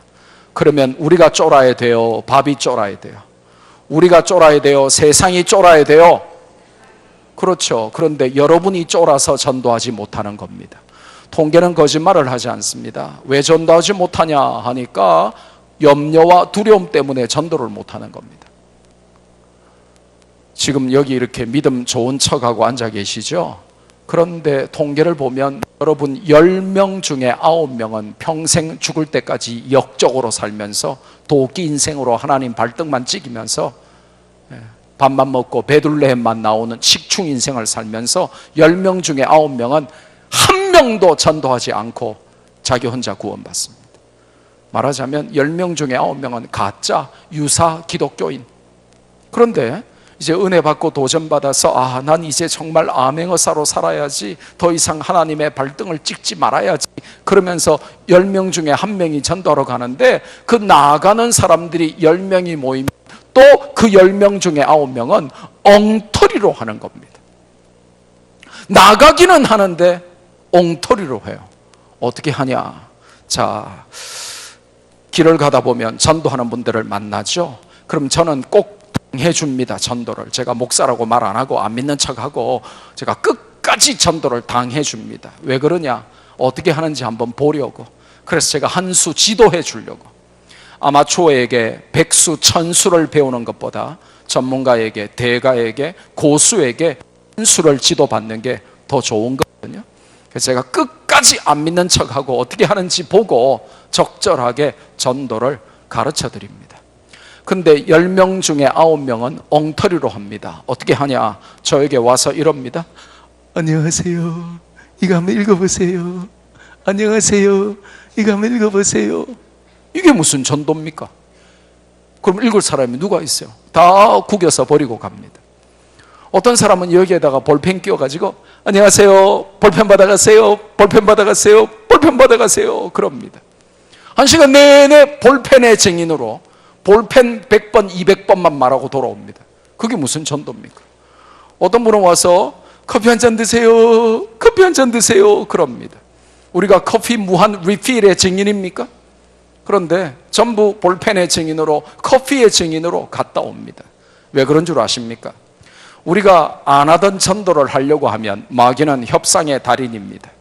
Speaker 1: 그러면 우리가 쫄아야 돼요? 밥이 쫄아야 돼요? 우리가 쫄아야 돼요? 세상이 쫄아야 돼요? 그렇죠. 그런데 여러분이 쫄아서 전도하지 못하는 겁니다. 통계는 거짓말을 하지 않습니다. 왜 전도하지 못하냐 하니까 염려와 두려움 때문에 전도를 못하는 겁니다. 지금 여기 이렇게 믿음 좋은 척하고 앉아 계시죠? 그런데 통계를 보면 여러분 10명 중에 9명은 평생 죽을 때까지 역적으로 살면서 도끼 인생으로 하나님 발등만 찍이면서 밥만 먹고 베들레헴만 나오는 식충 인생을 살면서 10명 중에 9명은 한 명도 전도하지 않고 자기 혼자 구원받습니다. 말하자면 10명 중에 9명은 가짜 유사 기독교인. 그런데 이제 은혜 받고 도전 받아서 난 이제 정말 암행어사로 살아야지, 더 이상 하나님의 발등을 찍지 말아야지, 그러면서 10명 중에 1명이 전도하러 가는데, 그 나아가는 사람들이 10명이 모이면 또 그 10명 중에 9명은 엉터리로 하는 겁니다. 나가기는 하는데 엉터리로 해요. 어떻게 하냐? 자, 길을 가다 보면 전도하는 분들을 만나죠. 그럼 저는 꼭 당해줍니다. 전도를. 제가 목사라고 말 안 하고 안 믿는 척하고 제가 끝까지 전도를 당해줍니다. 왜 그러냐? 어떻게 하는지 한번 보려고. 그래서 제가 한 수 지도해 주려고. 아마추어에게 백수 천수를 배우는 것보다 전문가에게, 대가에게, 고수에게 한 수를 지도받는 게 더 좋은 거거든요. 그래서 제가 끝까지 안 믿는 척하고 어떻게 하는지 보고 적절하게 전도를 가르쳐 드립니다. 근데 10명 중에 9명은 엉터리로 합니다. 어떻게 하냐? 저에게 와서 이럽니다. 안녕하세요, 이거 한번 읽어보세요. 안녕하세요, 이거 한번 읽어보세요. 이게 무슨 전도입니까? 그럼 읽을 사람이 누가 있어요? 다 구겨서 버리고 갑니다. 어떤 사람은 여기에다가 볼펜 끼워가지고 안녕하세요, 볼펜 받아가세요, 볼펜 받아가세요, 볼펜 받아가세요 그럽니다. 1시간 내내 볼펜의 증인으로 볼펜 100번, 200번만 말하고 돌아옵니다. 그게 무슨 전도입니까? 어떤 분은 와서 커피 한 잔 드세요, 커피 한 잔 드세요 그럽니다. 우리가 커피 무한 리필의 증인입니까? 그런데 전부 볼펜의 증인으로, 커피의 증인으로 갔다 옵니다. 왜 그런 줄 아십니까? 우리가 안 하던 전도를 하려고 하면 마귀는 협상의 달인입니다.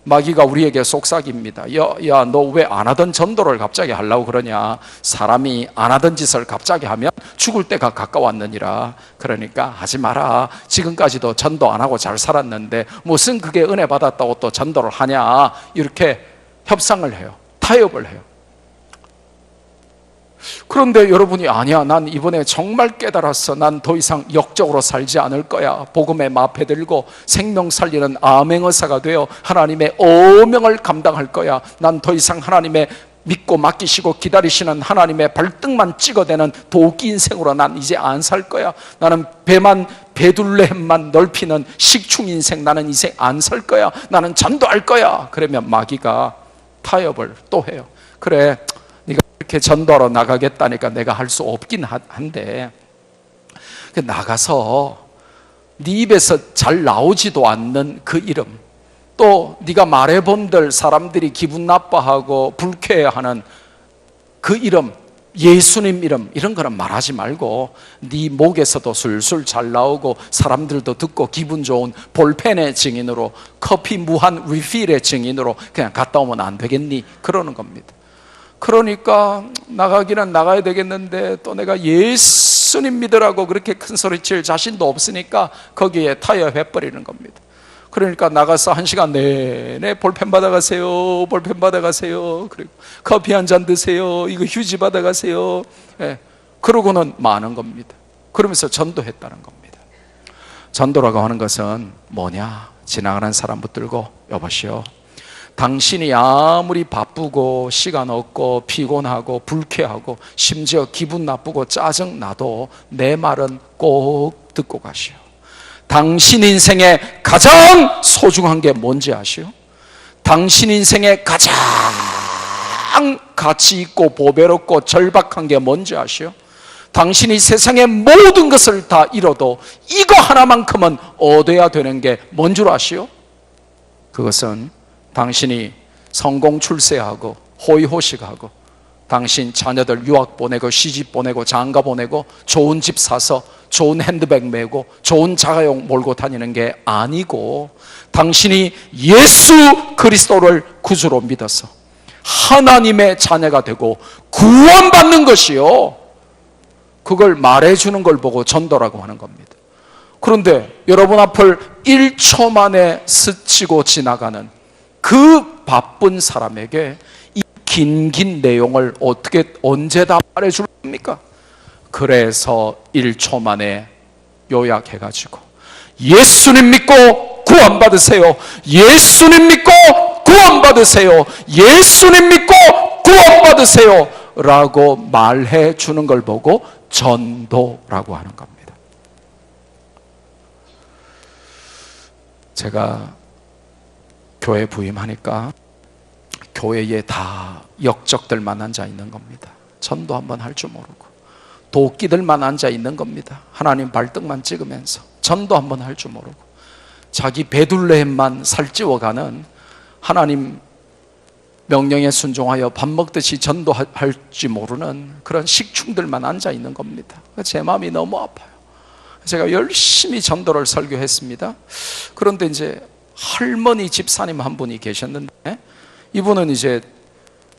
Speaker 1: 마귀가 우리에게 속삭입니다. 야, 너 왜 안 하던 전도를 갑자기 하려고 그러냐? 사람이 안 하던 짓을 갑자기 하면 죽을 때가 가까웠느니라. 그러니까 하지 마라. 지금까지도 전도 안 하고 잘 살았는데 무슨 그게 은혜 받았다고 또 전도를 하냐? 이렇게 협상을 해요. 타협을 해요. 그런데 여러분이 아니야, 난 이번에 정말 깨달았어, 난 더 이상 역적으로 살지 않을 거야, 복음에 마패 들고 생명 살리는 암행어사가 되어 하나님의 어명을 감당할 거야, 난 더 이상 하나님의 믿고 맡기시고 기다리시는 하나님의 발등만 찍어대는 도끼 인생으로 난 이제 안 살 거야, 나는 배둘레헴만 넓히는 식충 인생, 나는 이제 안 살 거야, 나는 전도할 거야. 그러면 마귀가 타협을 또 해요. 그래, 이렇게 전도하러 나가겠다니까 내가 할 수 없긴 한데, 나가서 네 입에서 잘 나오지도 않는 그 이름, 또 네가 말해본들 사람들이 기분 나빠하고 불쾌해하는 그 이름, 예수님 이름, 이런 거는 말하지 말고 네 목에서도 술술 잘 나오고 사람들도 듣고 기분 좋은 볼펜의 증인으로, 커피 무한 리필의 증인으로 그냥 갔다 오면 안 되겠니? 그러는 겁니다. 그러니까 나가기는 나가야 되겠는데 또 내가 예수님 믿으라고 그렇게 큰 소리 칠 자신도 없으니까 거기에 타협해버리는 겁니다. 그러니까 나가서 1시간 내내 볼펜 받아가세요, 볼펜 받아가세요, 그리고 커피 한 잔 드세요, 이거 휴지 받아가세요, 그러고는 마는 겁니다. 그러면서 전도했다는 겁니다. 전도라고 하는 것은 뭐냐? 지나가는 사람 붙들고 여보시오, 당신이 아무리 바쁘고 시간 없고 피곤하고 불쾌하고 심지어 기분 나쁘고 짜증 나도 내 말은 꼭 듣고 가시오. 당신 인생에 가장 소중한 게 뭔지 아시오? 당신 인생에 가장 가치 있고 보배롭고 절박한 게 뭔지 아시오? 당신이 세상의 모든 것을 다 잃어도 이거 하나만큼은 얻어야 되는 게 뭔 줄 아시오? 그것은 당신이 성공 출세하고 호의호식하고 당신 자녀들 유학 보내고 시집 보내고 장가 보내고 좋은 집 사서 좋은 핸드백 메고 좋은 자가용 몰고 다니는 게 아니고, 당신이 예수 그리스도를 구주로 믿어서 하나님의 자녀가 되고 구원받는 것이요, 그걸 말해주는 걸 보고 전도라고 하는 겁니다. 그런데 여러분 앞을 1초 만에 스치고 지나가는 그 바쁜 사람에게 이 긴 내용을 어떻게 언제 다 말해줄 겁니까? 그래서 1초 만에 요약해가지고 예수님 믿고 구원받으세요, 예수님 믿고 구원받으세요, 예수님 믿고 구원받으세요 라고 말해주는 걸 보고 전도라고 하는 겁니다. 제가 교회 부임하니까 교회에 다 역적들만 앉아 있는 겁니다. 전도 한번 할 줄 모르고 도끼들만 앉아 있는 겁니다. 하나님 발등만 찍으면서 전도 한번 할 줄 모르고 자기 베들레헴만 살찌워가는, 하나님 명령에 순종하여 밥 먹듯이 전도할지 모르는 그런 식충들만 앉아 있는 겁니다. 제 마음이 너무 아파요. 제가 열심히 전도를 설교했습니다. 그런데 이제 할머니 집사님 한 분이 계셨는데, 이분은 이제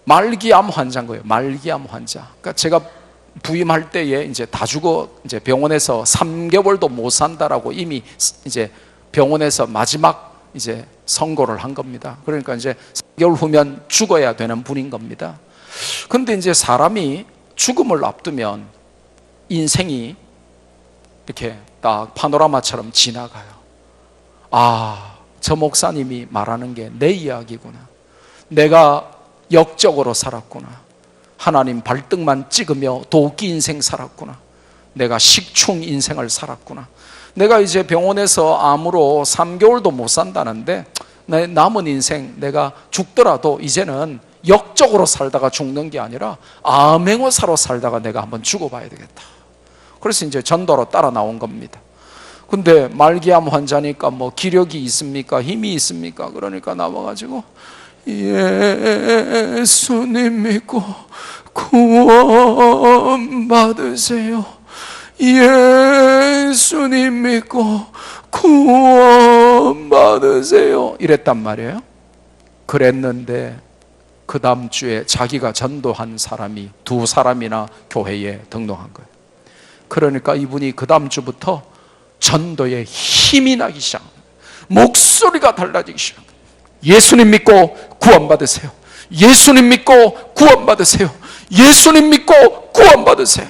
Speaker 1: 말기암 환자인 거예요. 말기암 환자. 그러니까 제가 부임할 때에 이제 다 죽어, 이제 병원에서 3개월도 못 산다라고 이미 이제 병원에서 마지막 이제 선고를 한 겁니다. 그러니까 이제 3개월 후면 죽어야 되는 분인 겁니다. 그런데 이제 사람이 죽음을 앞두면 인생이 이렇게 딱 파노라마처럼 지나가요. 아, 저 목사님이 말하는 게 내 이야기구나. 내가 역적으로 살았구나. 하나님 발등만 찍으며 도끼 인생 살았구나. 내가 식충 인생을 살았구나. 내가 이제 병원에서 암으로 3개월도 못 산다는데 내 남은 인생, 내가 죽더라도 이제는 역적으로 살다가 죽는 게 아니라 암행어사로 살다가 내가 한번 죽어봐야 되겠다. 그래서 이제 전도로 따라 나온 겁니다. 근데 말기암 환자니까 뭐 기력이 있습니까? 힘이 있습니까? 그러니까 나와가지고 예수님 믿고 구원 받으세요. 예수님 믿고 구원 받으세요. 이랬단 말이에요. 그랬는데 그 다음 주에 자기가 전도한 사람이 2사람이나 교회에 등록한 거예요. 그러니까 이분이 그 다음 주부터 전도에 힘이 나기 시작합니다. 목소리가 달라지기 시작합니다. 예수님 믿고 구원 받으세요. 예수님 믿고 구원 받으세요. 예수님 믿고 구원 받으세요.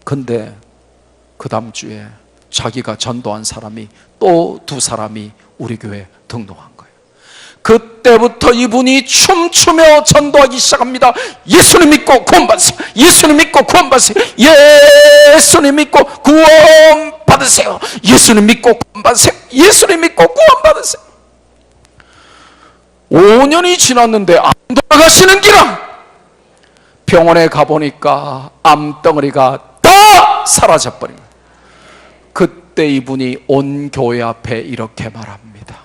Speaker 1: 근데 그 다음 주에 자기가 전도한 사람이 또 2사람이 우리 교회에 등록한 거예요. 그때부터 이분이 춤추며 전도하기 시작합니다. 예수님 믿고 구원 받으세요. 예수님 믿고 구원 받으세요. 예수님 믿고 구원 받으세요. 예수님 믿고 구원 받으세요. 예수님 믿고 구원 받으세요. 5년이 지났는데 안 돌아가시는 기라. 병원에 가보니까 암덩어리가 다 사라져버린 거예요. 그때 이분이 온 교회 앞에 이렇게 말합니다.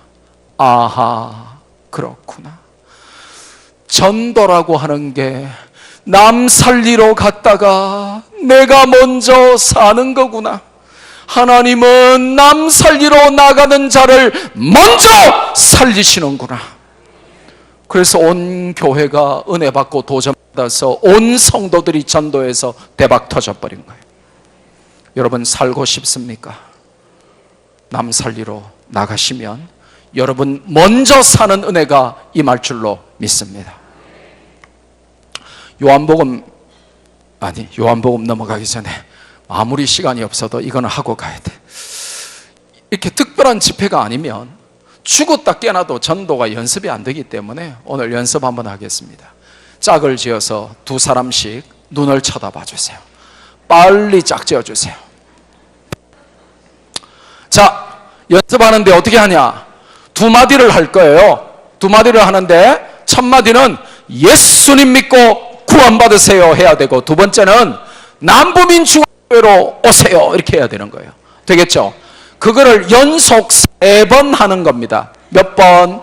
Speaker 1: 아하, 그렇구나. 전도라고 하는 게 남 살리러 갔다가 내가 먼저 사는 거구나. 하나님은 남 살리러 나가는 자를 먼저 살리시는구나. 그래서 온 교회가 은혜 받고 도전 받아서 온 성도들이 전도해서 대박 터져버린 거예요. 여러분 살고 싶습니까? 남 살리러 나가시면 여러분 먼저 사는 은혜가 임할 줄로 믿습니다. 요한복음 넘어가기 전에 아무리 시간이 없어도 이거는 하고 가야 돼. 이렇게 특별한 집회가 아니면 죽었다 깨어나도 전도가 연습이 안 되기 때문에 오늘 연습 한번 하겠습니다. 짝을 지어서 2사람씩 눈을 쳐다봐 주세요. 빨리 짝 지어주세요. 자, 연습하는데 어떻게 하냐? 2마디를 할 거예요. 2마디를 하는데 첫 마디는 예수님 믿고 구원 받으세요 해야 되고, 2번째는 남부민 중앙교회로 오세요 이렇게 해야 되는 거예요. 되겠죠? 그거를 연속 3번 하는 겁니다. 몇 번?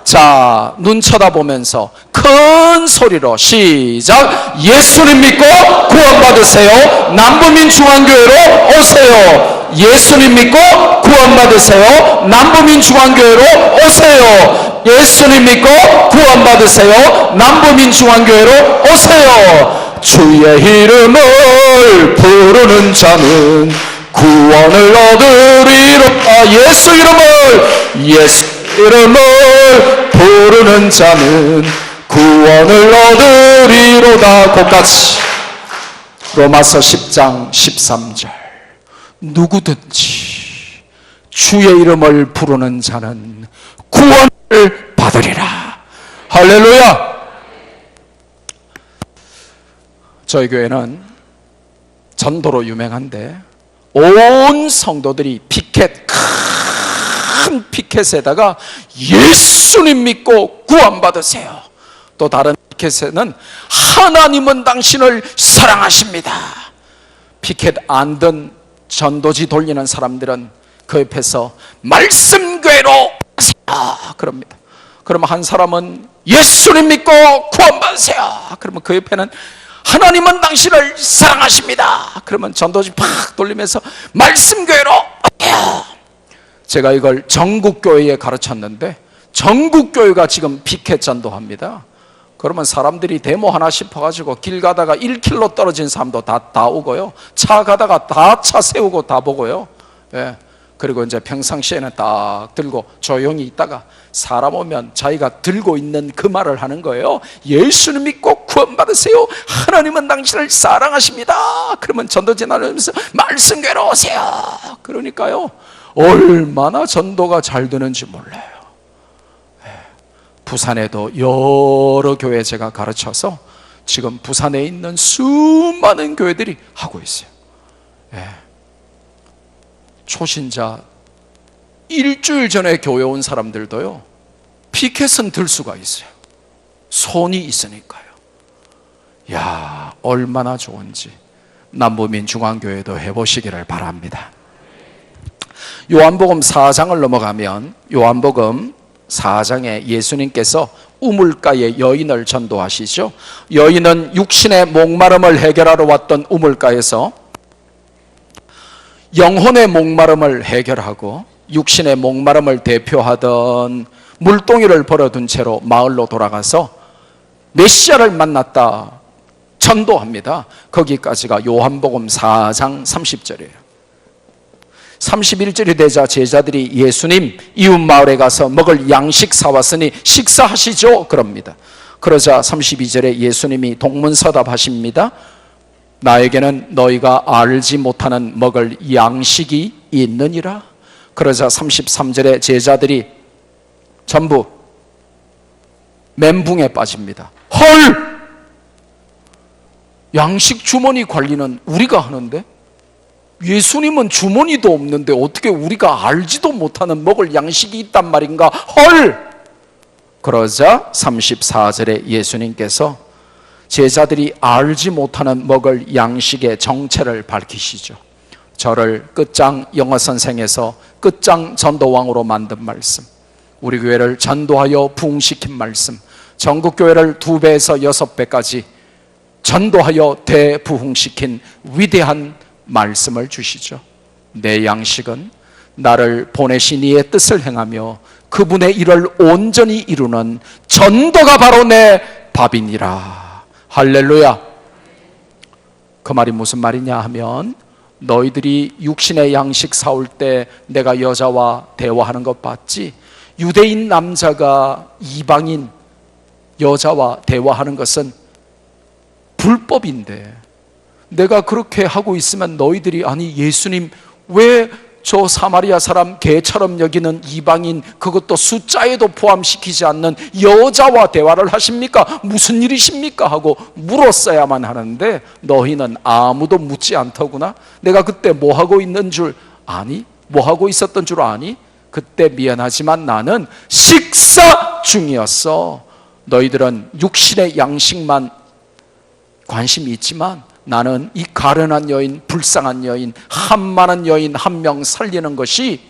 Speaker 1: 자, 눈 쳐다보면서 큰 소리로 시작. 예수님 믿고 구원 받으세요. 남부민 중앙교회로 오세요. 예수님 믿고 구원 받으세요. 남부민 중앙교회로 오세요. 예수님 믿고 구원 받으세요. 남부민 중앙교회로 오세요. 주의 이름을 부르는 자는 구원을 얻으리로다. 예수 이름을 부르는 자는 구원을 얻으리로다. 끝까지. 로마서 10장 13절. 누구든지 주의 이름을 부르는 자는 구원을 받으리라. 할렐루야. 저희 교회는 전도로 유명한데 온 성도들이 피켓 큰 피켓에다가 예수님 믿고 구원받으세요. 또 다른 피켓에는 하나님은 당신을 사랑하십니다. 피켓 안 든 전도지 돌리는 사람들은 그 옆에서 말씀교회로 가세요 그럽니다. 그러면 한 사람은 예수님 믿고 구원받으세요. 그러면 그 옆에는 하나님은 당신을 사랑하십니다. 그러면 전도지 팍 돌리면서 말씀교회로 오세요. 제가 이걸 전국교회에 가르쳤는데 전국교회가 지금 피켓 전도합니다. 그러면 사람들이 데모 하나 싶어가지고 길 가다가 1km 떨어진 사람도 다 오고요. 차 가다가 다 차 세우고 다 보고요. 예. 그리고 이제 평상시에는 딱 들고 조용히 있다가 사람 오면 자기가 들고 있는 그 말을 하는 거예요. 예수님 믿고 구원받으세요. 하나님은 당신을 사랑하십니다. 그러면 전도지 나누면서 말씀교회로 오세요. 그러니까요, 얼마나 전도가 잘 되는지 몰라요. 부산에도 여러 교회 제가 가르쳐서 지금 부산에 있는 수많은 교회들이 하고 있어요. 초신자 일주일 전에 교회 온 사람들도요, 피켓은 들 수가 있어요. 손이 있으니까요. 야, 얼마나 좋은지 남부민 중앙교회도 해보시기를 바랍니다. 요한복음 4장을 넘어가면 요한복음 4장에 예수님께서 우물가의 여인을 전도하시죠. 여인은 육신의 목마름을 해결하러 왔던 우물가에서 영혼의 목마름을 해결하고 육신의 목마름을 대표하던 물동이를 버려둔 채로 마을로 돌아가서 메시아를 만났다 전도합니다. 거기까지가 요한복음 4장 30절이에요 31절이 되자 제자들이 예수님, 이웃 마을에 가서 먹을 양식 사왔으니 식사하시죠 그럽니다. 그러자 32절에 예수님이 동문서답하십니다. 나에게는 너희가 알지 못하는 먹을 양식이 있느니라. 그러자 33절에 제자들이 전부 멘붕에 빠집니다. 헐! 양식 주머니 관리는 우리가 하는데 예수님은 주머니도 없는데 어떻게 우리가 알지도 못하는 먹을 양식이 있단 말인가? 헐! 그러자 34절에 예수님께서 제자들이 알지 못하는 먹을 양식의 정체를 밝히시죠. 저를 끝장 영어 선생에서 끝장 전도왕으로 만든 말씀, 우리 교회를 전도하여 부흥시킨 말씀, 전국교회를 2배에서 6배까지 전도하여 대부흥시킨 위대한 말씀을 주시죠. 내 양식은 나를 보내신 이의 뜻을 행하며 그분의 일을 온전히 이루는 전도가 바로 내 밥이니라. 할렐루야. 그 말이 무슨 말이냐 하면, 너희들이 육신의 양식 사올 때 내가 여자와 대화하는 것 봤지? 유대인 남자가 이방인 여자와 대화하는 것은 불법인데 내가 그렇게 하고 있으면 너희들이 아니 예수님 왜 저 사마리아 사람 개처럼 여기는 이방인, 그것도 숫자에도 포함시키지 않는 여자와 대화를 하십니까? 무슨 일이십니까? 하고 물었어야만 하는데 너희는 아무도 묻지 않더구나. 내가 그때 뭐하고 있는 줄 아니? 뭐하고 있었던 줄 아니? 그때 미안하지만 나는 식사 중이었어. 너희들은 육신의 양식만 관심이 있지만 나는 이 가련한 여인, 불쌍한 여인, 한만한 여인 한 명 살리는 것이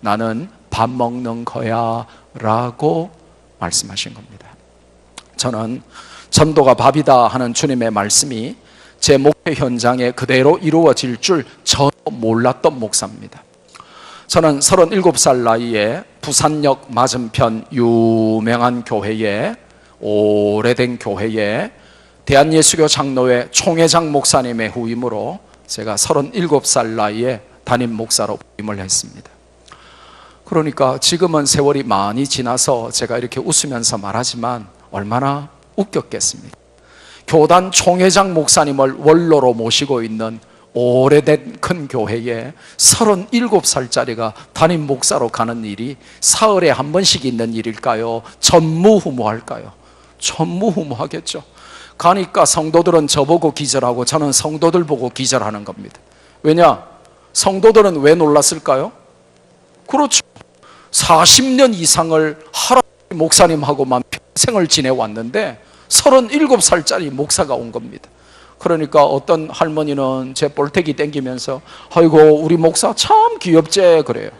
Speaker 1: 나는 밥 먹는 거야 라고 말씀하신 겁니다. 저는 전도가 밥이다 하는 주님의 말씀이 제 목회 현장에 그대로 이루어질 줄 전혀 몰랐던 목사입니다. 저는 37살 나이에 부산역 맞은편 유명한 교회에, 오래된 교회에 대한예수교 장로회 총회장 목사님의 후임으로 제가 37살 나이에 담임 목사로 부임을 했습니다. 그러니까 지금은 세월이 많이 지나서 제가 이렇게 웃으면서 말하지만 얼마나 웃겼겠습니까? 교단 총회장 목사님을 원로로 모시고 있는 오래된 큰 교회에 37살짜리가 담임 목사로 가는 일이 사흘에 한 번씩 있는 일일까요? 전무후무할까요? 전무후무하겠죠. 가니까 성도들은 저보고 기절하고 저는 성도들 보고 기절하는 겁니다. 왜냐? 성도들은 왜 놀랐을까요? 그렇죠. 40년 이상을 할아버지 목사님하고만 평생을 지내왔는데 37살짜리 목사가 온 겁니다. 그러니까 어떤 할머니는 제 볼태기 땡기면서 아이고 우리 목사 참 귀엽제 그래요.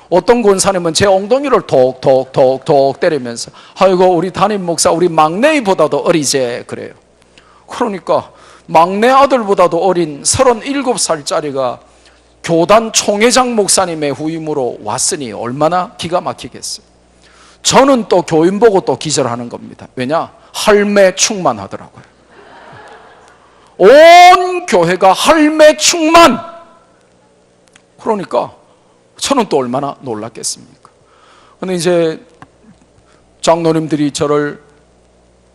Speaker 1: 어떤 권사님은 제 엉덩이를 톡톡톡톡 때리면서 아이고 우리 담임 목사 우리 막내보다도 어리제 그래요. 그러니까 막내 아들보다도 어린 37살짜리가 교단 총회장 목사님의 후임으로 왔으니 얼마나 기가 막히겠어요. 저는 또 교인 보고 또 기절하는 겁니다. 왜냐? 할매 충만하더라고요. 온 교회가 할매 충만. 그러니까 저는 또 얼마나 놀랐겠습니까? 근데 이제 장로님들이 저를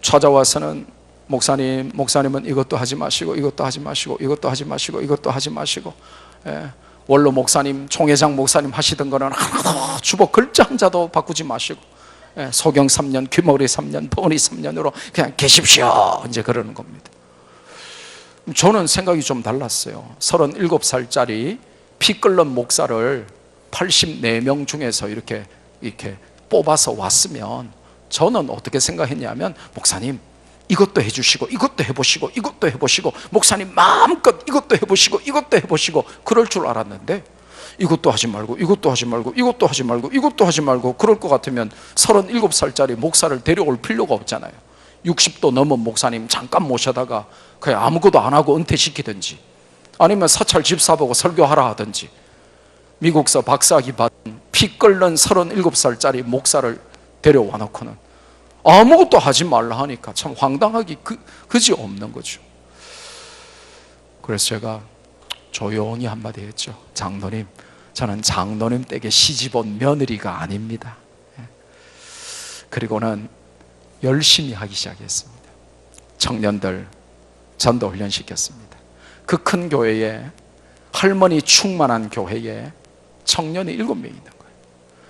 Speaker 1: 찾아와서는 목사님은 이것도 하지 마시고 이것도 하지 마시고 이것도 하지 마시고 이것도 하지 마시고 원로 목사님 총회장 목사님 하시던 거는 하나도 주보 글자 한자도 바꾸지 마시고 소경 3년 귀머리 3년 버니 3년으로 그냥 계십시오 이제 그러는 겁니다. 저는 생각이 좀 달랐어요. 37살짜리 피 끓는 목사를 84명 중에서 이렇게 뽑아서 왔으면 저는 어떻게 생각했냐면 목사님 이것도 해주시고 이것도 해보시고 이것도 해보시고 목사님 마음껏 이것도 해보시고 이것도 해보시고 그럴 줄 알았는데 이것도 하지 말고 이것도 하지 말고 이것도 하지 말고 이것도 하지 말고 그럴 것 같으면 37살짜리 목사를 데려올 필요가 없잖아요. 60도 넘은 목사님 잠깐 모셔다가 그냥 아무것도 안 하고 은퇴시키든지 아니면 사찰 집사 보고 설교하라 하든지 미국서 박사학위 받은 피 끓는 37살짜리 목사를 데려와 놓고는 아무것도 하지 말라 하니까 참 황당하기 그지 없는 거죠. 그래서 제가 조용히 한마디 했죠. 장로님, 저는 장로님 댁에 시집온 며느리가 아닙니다. 그리고는 열심히 하기 시작했습니다. 청년들 전도 훈련시켰습니다. 그 큰 교회에 할머니 충만한 교회에 청년이 7명 있는 거예요.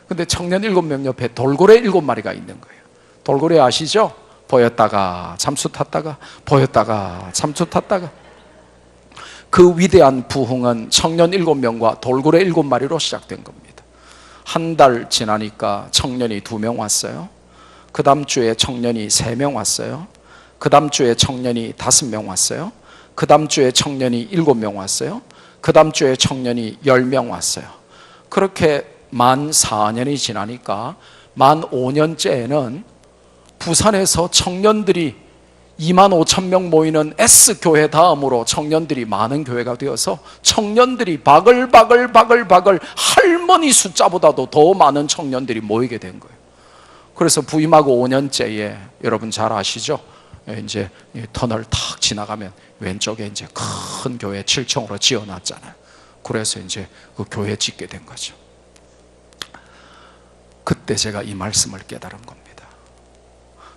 Speaker 1: 근데 청년 7명 옆에 돌고래 7마리가 있는 거예요. 돌고래 아시죠? 보였다가 잠수 탔다가 보였다가 잠수 탔다가 그 위대한 부흥은 청년 7명과 돌고래 7마리로 시작된 겁니다. 한 달 지나니까 청년이 2명 왔어요. 그 다음 주에 청년이 3명 왔어요. 그 다음 주에 청년이 5명 왔어요. 그 다음 주에 청년이 7명 왔어요. 그 다음 주에 청년이 10명 왔어요. 그렇게 만 4년이 지나니까 만 5년째에는 부산에서 청년들이 2만 5천 명 모이는 S교회 다음으로 청년들이 많은 교회가 되어서 청년들이 바글바글 할머니 숫자보다도 더 많은 청년들이 모이게 된 거예요. 그래서 부임하고 5년째에 여러분 잘 아시죠? 이제 터널 탁 지나가면 왼쪽에 이제 큰 교회 7층으로 지어놨잖아요. 그래서 이제 그 교회 짓게 된 거죠. 그때 제가 이 말씀을 깨달은 겁니다.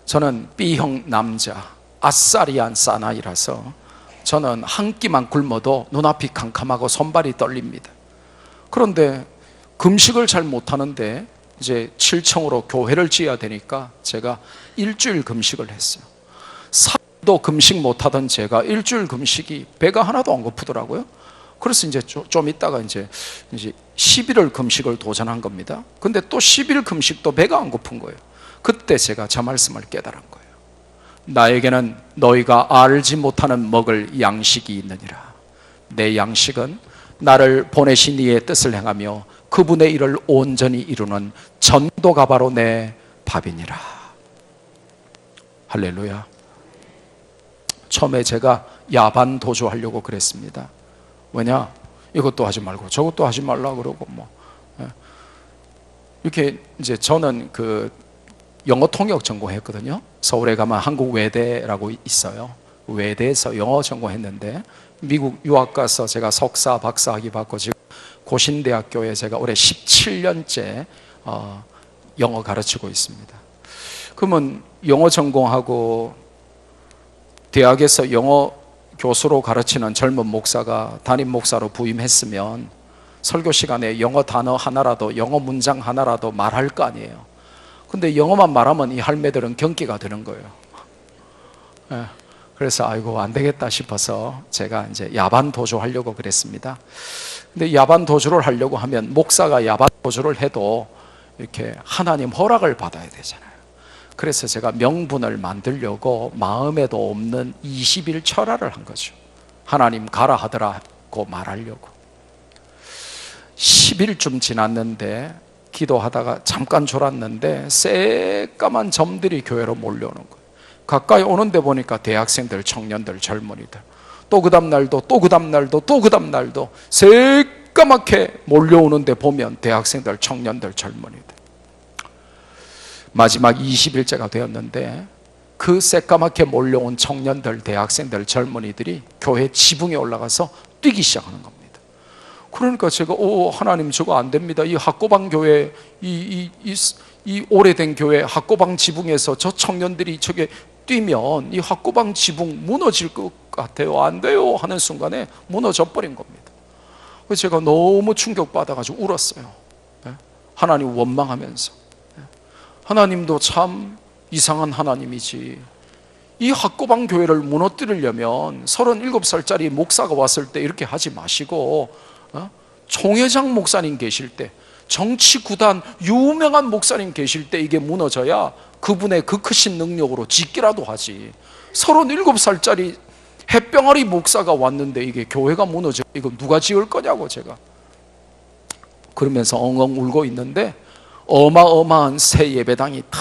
Speaker 1: 저는 B형 남자 아싸리한 사나이라서 저는 한 끼만 굶어도 눈앞이 캄캄하고 손발이 떨립니다. 그런데 금식을 잘 못하는데 이제 7층으로 교회를 지어야 되니까 제가 일주일 금식을 했어요. 3도 금식 못하던 제가 일주일 금식이 배가 하나도 안 고프더라고요. 그래서 이제 좀 있다가 이제 10일을 금식을 도전한 겁니다. 근데 또 10일 금식도 배가 안 고픈 거예요. 그때 제가 저 말씀을 깨달은 거예요. 나에게는 너희가 알지 못하는 먹을 양식이 있느니라. 내 양식은 나를 보내신 이의 뜻을 행하며 그분의 일을 온전히 이루는 전도가 바로 내 밥이니라. 할렐루야. 처음에 제가 야반 도주하려고 그랬습니다. 왜냐? 이것도 하지 말고 저것도 하지 말라 그러고 이렇게 이제 저는 그 영어 통역 전공했거든요. 서울에 가면 한국 외대라고 있어요. 외대에서 영어 전공했는데 미국 유학 가서 제가 석사, 박사 학위 받고 지금 고신대학교에 제가 올해 17년째 영어 가르치고 있습니다. 그러면 영어 전공하고 대학에서 영어 교수로 가르치는 젊은 목사가 담임 목사로 부임했으면 설교 시간에 영어 단어 하나라도, 영어 문장 하나라도 말할 거 아니에요. 근데 영어만 말하면 이 할매들은 경기가 되는 거예요. 그래서 아이고 안 되겠다 싶어서 제가 이제 야반 도주하려고 그랬습니다. 근데 야반 도주를 하려고 하면 목사가 야반 도주를 해도 이렇게 하나님 허락을 받아야 되잖아요. 그래서 제가 명분을 만들려고 마음에도 없는 20일 철야를 한 거죠. 하나님 가라 하더라고 말하려고. 10일쯤 지났는데 기도하다가 잠깐 졸았는데 새까만 점들이 교회로 몰려오는 거예요. 가까이 오는데 보니까 대학생들, 청년들, 젊은이들, 또 그 다음 날도 또 그 다음 날도 또 그 다음 날도 새까맣게 몰려오는데 보면 대학생들, 청년들, 젊은이들. 마지막 20일째가 되었는데 그 새까맣게 몰려온 청년들, 대학생들, 젊은이들이 교회 지붕에 올라가서 뛰기 시작하는 겁니다. 그러니까 제가 하나님 저거 안 됩니다. 이 학고방 교회, 이 오래된 교회 학고방 지붕에서 저 청년들이 저게 뛰면 이 학고방 지붕 무너질 것 같아요. 안 돼요 하는 순간에 무너져 버린 겁니다. 그래서 제가 너무 충격받아가지고 울었어요. 하나님 원망하면서, 하나님도 참 이상한 하나님이지. 이 학고방 교회를 무너뜨리려면 37살짜리 목사가 왔을 때 이렇게 하지 마시고 총회장 목사님 계실 때, 정치구단 유명한 목사님 계실 때 이게 무너져야 그분의 그 크신 능력으로 짓기라도 하지. 37살짜리 햇병아리 목사가 왔는데 이게 교회가 무너져, 이거 누가 지을 거냐고 제가 그러면서 엉엉 울고 있는데 어마어마한 새 예배당이 탁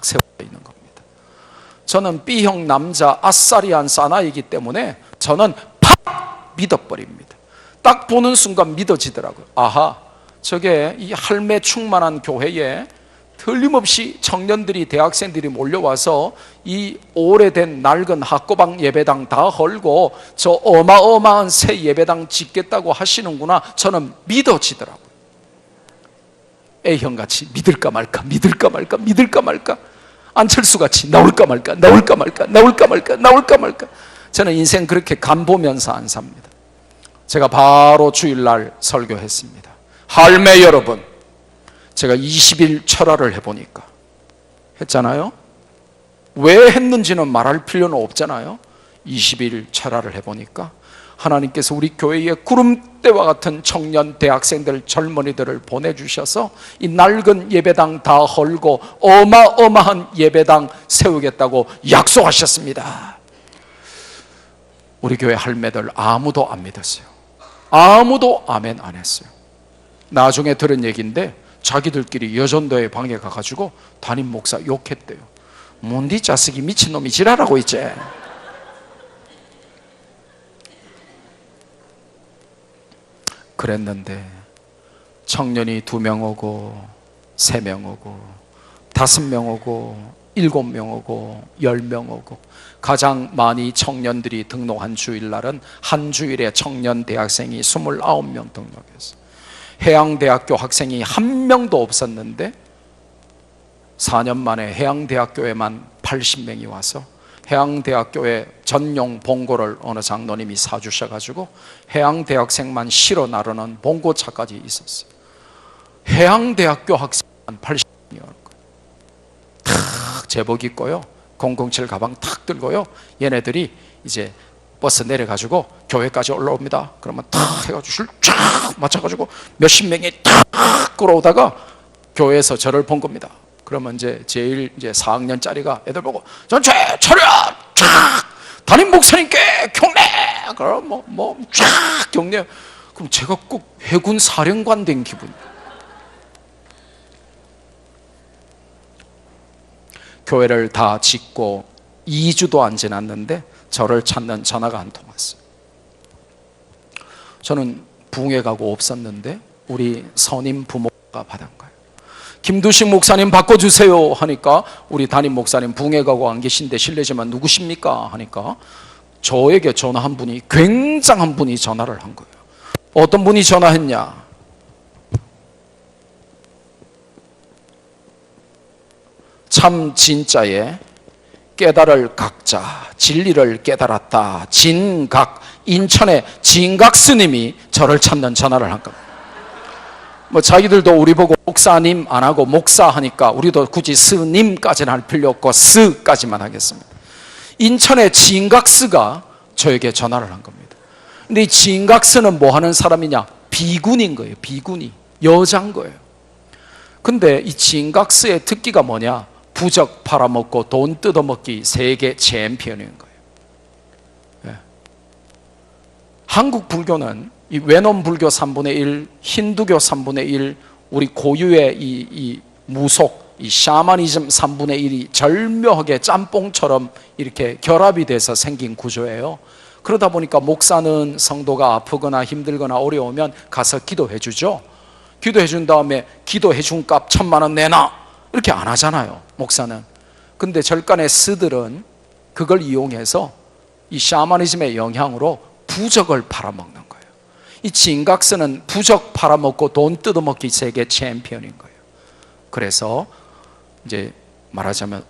Speaker 1: 세워져 있는 겁니다. 저는 B형 남자 아싸리한 사나이기 때문에 저는 팍 믿어버립니다. 딱 보는 순간 믿어지더라고요. 아하, 저게 이 할매 충만한 교회에 틀림없이 청년들이, 대학생들이 몰려와서 이 오래된 낡은 학고방 예배당 다 헐고 저 어마어마한 새 예배당 짓겠다고 하시는구나. 저는 믿어지더라고요. A형같이 믿을까 말까, 믿을까 말까, 믿을까 말까, 안철수같이 나올까 말까, 나올까 말까, 나올까 말까, 나올까 말까. 저는 인생 그렇게 간 보면서 안 삽니다. 제가 바로 주일날 설교했습니다. 할매 여러분, 제가 20일 철야를 해보니까, 했잖아요. 왜 했는지는 말할 필요는 없잖아요. 20일 철야를 해보니까 하나님께서 우리 교회에 구름대와 같은 청년, 대학생들, 젊은이들을 보내주셔서 이 낡은 예배당 다 헐고 어마어마한 예배당 세우겠다고 약속하셨습니다. 우리 교회 할매들 아무도 안 믿었어요. 아무도 아멘 안 했어요. 나중에 들은 얘기인데 자기들끼리 여전도에 방에 가가지고 담임 목사 욕했대요. 뭔디 자식이 미친놈이 지랄하고 있지. 그랬는데 청년이 2명 오고 3명 오고 5명 오고 7명 오고 10명 오고, 가장 많이 청년들이 등록한 주일날은 한 주일에 청년 대학생이 29명 등록했어요. 해양대학교 학생이 한 명도 없었는데 4년 만에 해양대학교에만 80명이 와서 해양대학교에 전용 봉고를 어느 장로님이 사주셔가지고 해양대학생만 실어 나르는 봉고차까지 있었어요. 해양대학교 학생만 80명이 오는 거예요. 탁 제복 입고요, 007 가방 탁 들고요, 얘네들이 이제 버스 내려가지고 교회까지 올라옵니다. 그러면 탁 해가지고 줄 쫙 맞춰가지고 몇십 명이 탁 끌어오다가 교회에서 저를 본 겁니다. 그러면 이제 제일 이제 4학년짜리가 애들 보고 전체 차렷 쫙, 담임 목사님께 경례. 그럼 쫙 경례. 그럼 제가 꼭 해군 사령관 된 기분. 교회를 다 짓고 2주도 안 지났는데 저를 찾는 전화가 안 통했어요. 저는 부흥회 가고 없었는데 우리 선임 부모가 받은 거예요. 김두식 목사님 바꿔주세요 하니까 우리 담임 목사님 부흥회 가고 안 계신데 실례지만 누구십니까 하니까 저에게 전화한 분이, 굉장한 분이 전화를 한 거예요. 어떤 분이 전화했냐? 참 진짜에 깨달을 각자, 진리를 깨달았다, 진각, 인천의 진각 스님이 저를 찾는 전화를 한 겁니다. 뭐 자기들도 우리 보고 목사님 안 하고 목사 하니까 우리도 굳이 스님까지는 할 필요 없고 스까지만 하겠습니다. 인천의 진각스가 저에게 전화를 한 겁니다. 근데 이 진각스는 뭐 하는 사람이냐? 비군인 거예요. 비군이 여자인 거예요. 근데 이 진각스의 특기가 뭐냐? 부적 팔아먹고 돈 뜯어먹기 세계 챔피언인 거예요. 예. 한국 불교는 이 외놈 불교 3분의 1, 힌두교 3분의 1, 우리 고유의 이 무속, 이 샤머니즘 3분의 1이 절묘하게 짬뽕처럼 이렇게 결합이 돼서 생긴 구조예요. 그러다 보니까 목사는 성도가 아프거나 힘들거나 어려우면 가서 기도해 주죠. 기도해 준 다음에 기도해 준 값 1,000만 원 내놔 이렇게 안 하잖아요, 목사는. 근데 절간의 스들은 그걸 이용해서 이 샤머니즘의 영향으로 부적을 팔아먹는 거예요. 이 진각스는 부적 팔아먹고 돈 뜯어먹기 세계 챔피언인 거예요. 그래서 이제 말하자면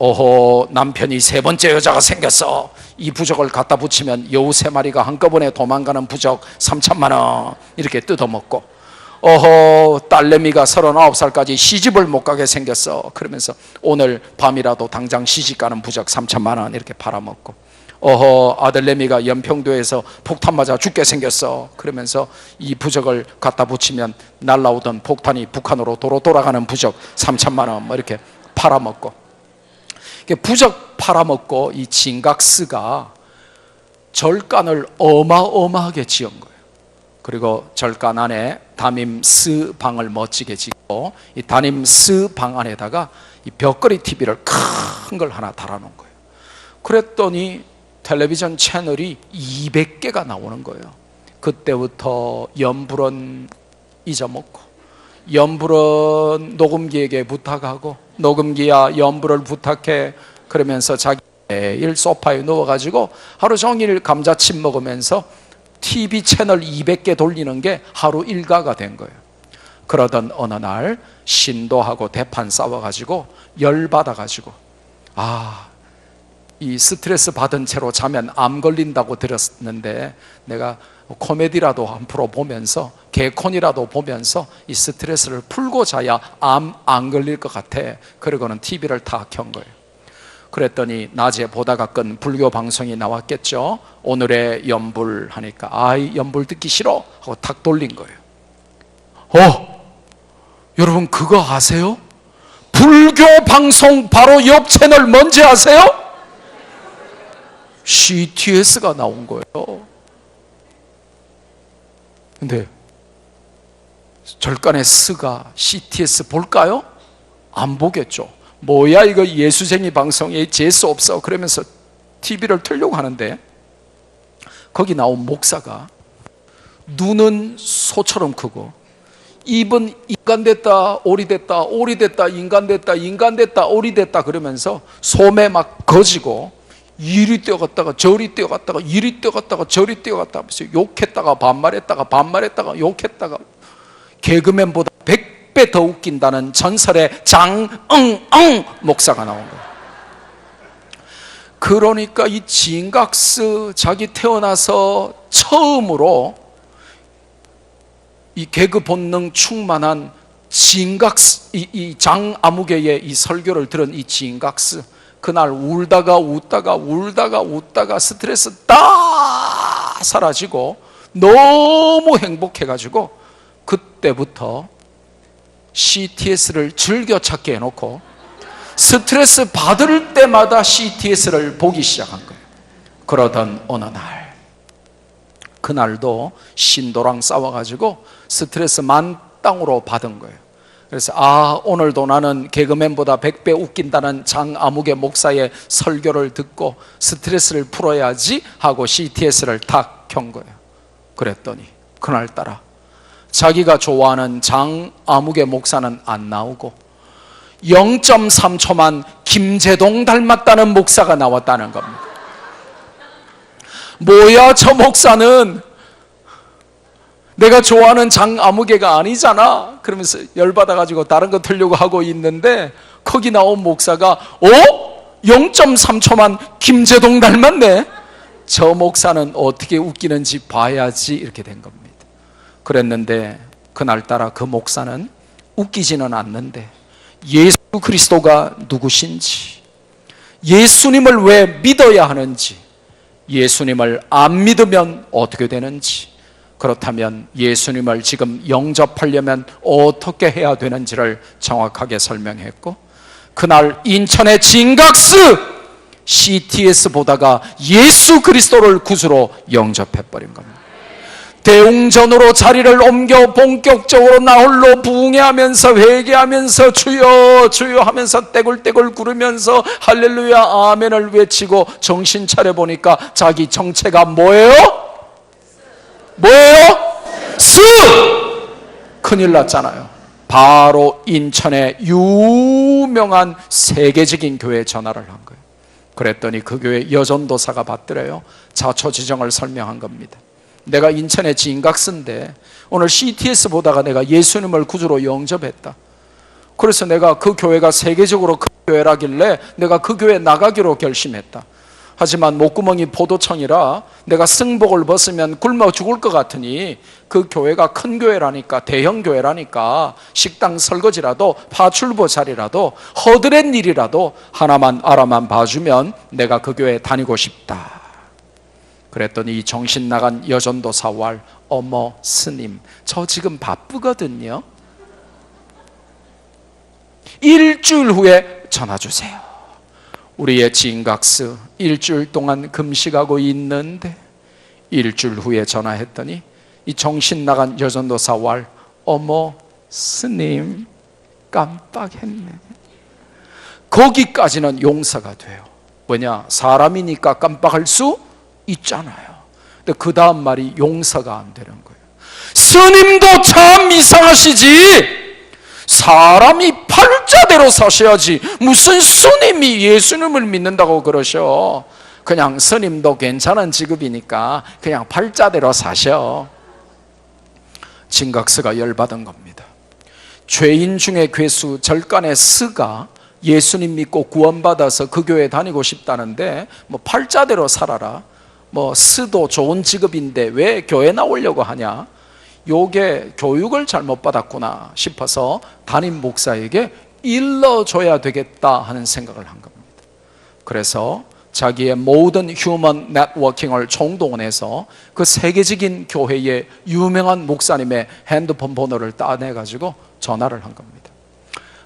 Speaker 1: 남편이 3번째 여자가 생겼어, 이 부적을 갖다 붙이면 여우 3마리가 한꺼번에 도망가는 부적 3,000만 원 이렇게 뜯어먹고, 딸내미가 39살까지 시집을 못 가게 생겼어, 그러면서 오늘 밤이라도 당장 시집가는 부적 3,000만 원 이렇게 팔아먹고, 아들내미가 연평도에서 폭탄 맞아 죽게 생겼어, 그러면서 이 부적을 갖다 붙이면 날라오던 폭탄이 북한으로 도로 돌아가는 부적 3,000만 원 뭐 이렇게 팔아먹고. 부적 팔아먹고 이 진각스가 절간을 어마어마하게 지은 거예요. 그리고 절간 안에 담임스 방을 멋지게 짓고, 이 담임스 방 안에다가 이 벽걸이 TV를 큰 걸 하나 달아놓은 거예요. 그랬더니 텔레비전 채널이 200개가 나오는 거예요. 그때부터 연불은 잊어먹고, 연불은 녹음기에게 부탁하고, 녹음기야 연불을 부탁해, 그러면서 자기 매일 소파에 누워가지고 하루 종일 감자칩 먹으면서 TV 채널 200개 돌리는 게 하루 일과가 된 거예요. 그러던 어느 날 신도하고 대판 싸워가지고 열받아가지고, 이 스트레스 받은 채로 자면 암 걸린다고 들었는데 내가 코미디라도 한 프로 보면서, 개콘이라도 보면서 이 스트레스를 풀고 자야 암 안 걸릴 것 같아. 그러고는 TV를 다 켠 거예요. 그랬더니 낮에 보다가 끈 불교 방송이 나왔겠죠. 오늘의 연불 하니까 연불 듣기 싫어 하고 탁 돌린 거예요. 여러분 그거 아세요? 불교 방송 바로 옆 채널 뭔지 아세요? CTS가 나온 거예요. 근데 절간의 스가 CTS 볼까요? 안 보겠죠. 뭐야 이거 예수쟁이 방송에 재수 없어 그러면서 TV를 틀려고 하는데, 거기 나온 목사가 눈은 소처럼 크고 입은 인간 됐다 오리 됐다 오리 됐다 인간 됐다 인간 됐다 오리 됐다 그러면서 소매 막 거지고, 이리 뛰어갔다가 저리 뛰어갔다가 이리 뛰어갔다가 저리 뛰어갔다가 하면서 욕했다가 반말했다가 반말했다가 욕했다가, 개그맨보다 100배 더 웃긴다는 전설의 장응응 목사가 나온 거예요. 그러니까 이 진각스 자기 태어나서 처음으로 이 개그 본능 충만한 진각스, 이 장아무개의 이 설교를 들은 이 진각스, 그날 울다가 웃다가 스트레스 다 사라지고 너무 행복해가지고 그때부터 CTS를 즐겨찾게 해놓고 스트레스 받을 때마다 CTS를 보기 시작한 거예요. 그러던 어느 날, 그날도 신도랑 싸워가지고 스트레스 만땅으로 받은 거예요. 그래서 오늘도 나는 개그맨보다 100배 웃긴다는 장아무개 목사의 설교를 듣고 스트레스를 풀어야지 하고 CTS를 탁 켠 거예요. 그랬더니 그날따라 자기가 좋아하는 장아무개 목사는 안 나오고 0.3초만 김제동 닮았다는 목사가 나왔다는 겁니다. 뭐야 저 목사는 내가 좋아하는 장아무개가 아니잖아 그러면서 열받아가지고 다른 거 틀려고 하고 있는데, 거기 나온 목사가 0.3초만 김제동 닮았네, 저 목사는 어떻게 웃기는지 봐야지 이렇게 된 겁니다. 그랬는데 그날따라 그 목사는 웃기지는 않는데 예수 그리스도가 누구신지, 예수님을 왜 믿어야 하는지, 예수님을 안 믿으면 어떻게 되는지, 그렇다면 예수님을 지금 영접하려면 어떻게 해야 되는지를 정확하게 설명했고, 그날 인천의 진각스 CTS 보다가 예수 그리스도를 구주로 영접해버린 겁니다. 대웅전으로 자리를 옮겨 본격적으로 나 홀로 부흥회하면서 회개하면서 주여 주여 하면서 떼굴떼굴 구르면서 할렐루야 아멘을 외치고 정신 차려보니까 자기 정체가 뭐예요? 스! 큰일 났잖아요. 바로 인천의 유명한 세계적인 교회에 전화를 한 거예요. 그랬더니 그 교회 여전도사가 받더래요. 자초지정을 설명한 겁니다. 내가 인천의 진각스인데 오늘 CTS 보다가 내가 예수님을 구주로 영접했다. 그래서 내가 그 교회가 세계적으로 큰 교회라길래 내가 그 교회에 나가기로 결심했다. 하지만 목구멍이 포도청이라 내가 승복을 벗으면 굶어 죽을 것 같으니 그 교회가 큰 교회라니까, 대형 교회라니까 식당 설거지라도 파출부 자리라도 허드렛 일이라도 하나만 알아만 봐주면 내가 그 교회에 다니고 싶다. 그랬더니 이 정신 나간 여전도사 왈, 어머 스님 저 지금 바쁘거든요. 일주일 후에 전화 주세요. 우리의 진각스 일주일 동안 금식하고 있는데 일주일 후에 전화했더니 이 정신 나간 여전도사 왈, 어머 스님 깜빡했네. 거기까지는 용서가 돼요. 뭐냐, 사람이니까 깜빡할 수 있잖아요. 근데 그 다음 말이 용서가 안 되는 거예요. 스님도 참 이상하시지. 사람이 팔자대로 사셔야지 무슨 스님이 예수님을 믿는다고 그러셔. 그냥 스님도 괜찮은 직업이니까 그냥 팔자대로 사셔. 진각스가 열받은 겁니다. 죄인 중에 괴수 절간의 스가 예수님 믿고 구원받아서 그 교회 다니고 싶다는데 뭐 팔자대로 살아라, 뭐 스도 좋은 직업인데 왜 교회 나오려고 하냐, 요게 교육을 잘못 받았구나 싶어서 담임 목사에게 일러줘야 되겠다 하는 생각을 한 겁니다. 그래서 자기의 모든 휴먼 네트워킹을 총동원해서 그 세계적인 교회의 유명한 목사님의 핸드폰 번호를 따내가지고 전화를 한 겁니다.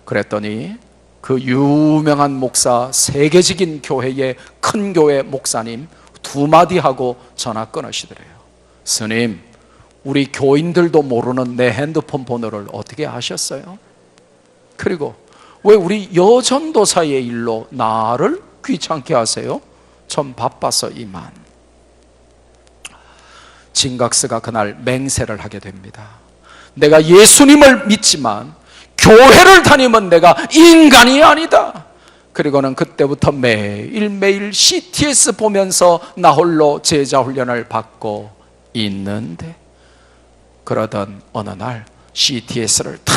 Speaker 1: 그랬더니 그 유명한 목사, 세계적인 교회의 큰 교회 목사님 두 마디 하고 전화 끊으시더래요. 스님, 우리 교인들도 모르는 내 핸드폰 번호를 어떻게 아셨어요? 그리고 왜 우리 여전도사의 일로 나를 귀찮게 하세요? 전 바빠서 이만. 진각스가 그날 맹세를 하게 됩니다. 내가 예수님을 믿지만 교회를 다니면 내가 인간이 아니다. 그리고는 그때부터 매일매일 CTS 보면서 나 홀로 제자 훈련을 받고 있는데, 그러던 어느 날 CTS를 탁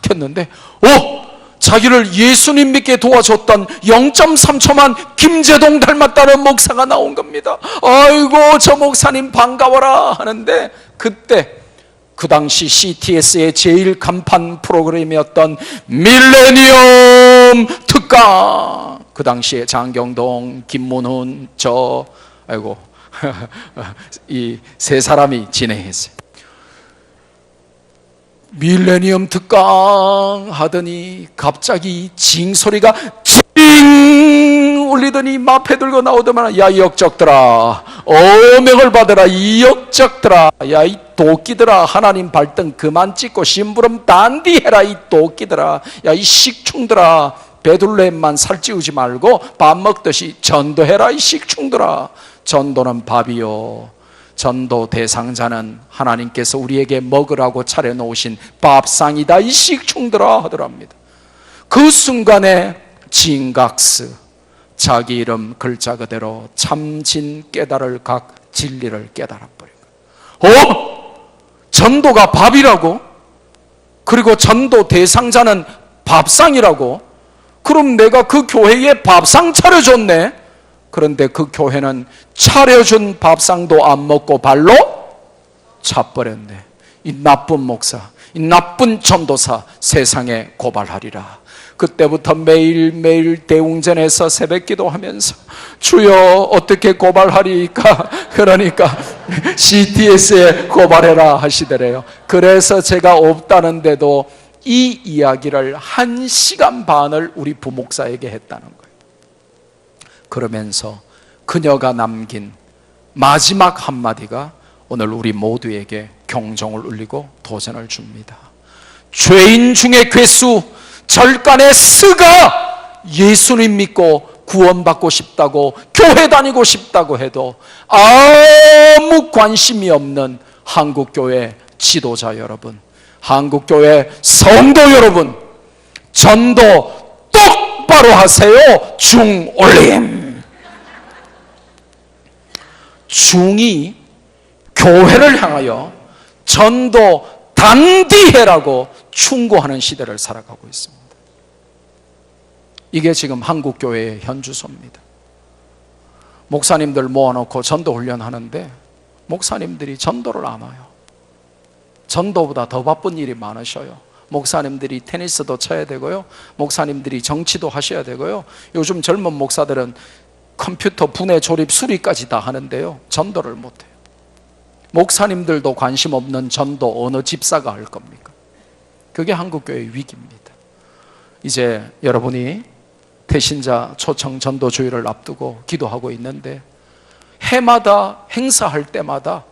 Speaker 1: 켰는데 자기를 예수님 믿게 도와줬던 0.3초만 김재동 닮았다는 목사가 나온 겁니다. 아이고 저 목사님 반가워라 하는데, 그때 그 당시 CTS의 제일 간판 프로그램이었던 밀레니엄 특강, 그 당시에 장경동, 김문훈, 이 세 사람이 진행했어요. 밀레니엄 특강 하더니 갑자기 징 소리가 징 울리더니 마패 들고 나오더만, 야 이 역적들아, 어명을 받으라 이 역적들아, 야 이 도끼들아, 하나님 발등 그만 찍고 심부름 단디해라 이 도끼들아, 야 이 식충들아, 베들레헴만 살찌우지 말고 밥 먹듯이 전도해라 이 식충들아. 전도는 밥이요, 전도 대상자는 하나님께서 우리에게 먹으라고 차려놓으신 밥상이다 이 식충들아 하더랍니다. 그 순간에 진각스 자기 이름 글자 그대로 참진 깨달을 각 진리를 깨달아버린 거예요. 전도가 밥이라고? 그리고 전도 대상자는 밥상이라고? 그럼 내가 그 교회에 밥상 차려줬네. 그런데 그 교회는 차려준 밥상도 안 먹고 발로 차버렸네. 이 나쁜 목사, 이 나쁜 전도사 세상에 고발하리라. 그때부터 매일매일 대웅전에서 새벽 기도하면서 주여 어떻게 고발하리까? 그러니까 CTS에 고발해라 하시더래요. 그래서 제가 없다는데도 이 이야기를 1시간 반을 우리 부목사에게 했다는 거예요. 그러면서 그녀가 남긴 마지막 한마디가 오늘 우리 모두에게 경종을 울리고 도전을 줍니다. 죄인 중에 괴수, 절간의 스가 예수님 믿고 구원받고 싶다고, 교회 다니고 싶다고 해도 아무 관심이 없는 한국교회 지도자 여러분, 한국교회 성도 여러분, 전도 똑바로 하세요. 중올림. 중이 교회를 향하여 전도 단디해라고 충고하는 시대를 살아가고 있습니다. 이게 지금 한국교회의 현주소입니다. 목사님들 모아놓고 전도 훈련하는데 목사님들이 전도를 안 와요. 전도보다 더 바쁜 일이 많으셔요. 목사님들이 테니스도 쳐야 되고요, 목사님들이 정치도 하셔야 되고요, 요즘 젊은 목사들은 컴퓨터 분해 조립 수리까지 다 하는데요, 전도를 못해요. 목사님들도 관심 없는 전도 어느 집사가 할 겁니까? 그게 한국교회의 위기입니다. 이제 여러분이 태신자 초청 전도 주일을 앞두고 기도하고 있는데 해마다 행사할 때마다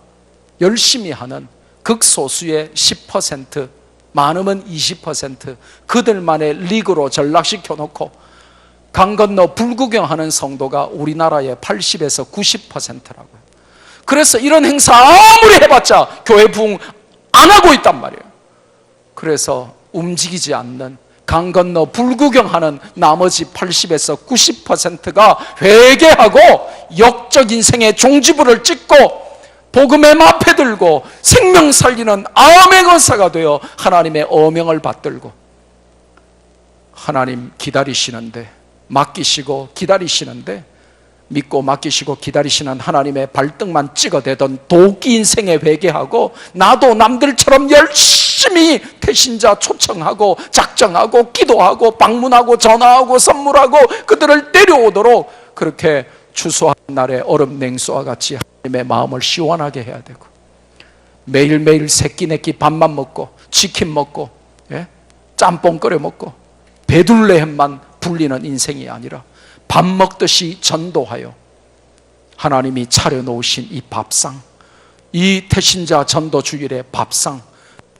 Speaker 1: 열심히 하는 극소수의 10%, 많으면 20% 그들만의 리그로 전락시켜 놓고 강 건너 불구경하는 성도가 우리나라의 80에서 90%라고요. 그래서 이런 행사 아무리 해봤자 교회 부흥 안 하고 있단 말이에요. 그래서 움직이지 않는 강 건너 불구경하는 나머지 80에서 90%가 회개하고 역적 인생의 종지부를 찍고 복음의 마패 들고 생명 살리는 암의 권사가 되어 하나님의 어명을 받들고, 하나님 기다리시는데, 맡기시고 기다리시는데, 믿고 맡기시고 기다리시는 하나님의 발등만 찍어대던 도끼 인생에 회개하고 나도 남들처럼 열심히 태신자 초청하고 작정하고 기도하고 방문하고 전화하고 선물하고 그들을 데려오도록 그렇게 추수한 날에 얼음 냉수와 같이 하나님의 마음을 시원하게 해야 되고, 매일매일 새끼 내끼 밥만 먹고 치킨 먹고 짬뽕 끓여 먹고 배둘레햄만 불리는 인생이 아니라 밥 먹듯이 전도하여 하나님이 차려놓으신 이 밥상, 이 태신자 전도 주일의 밥상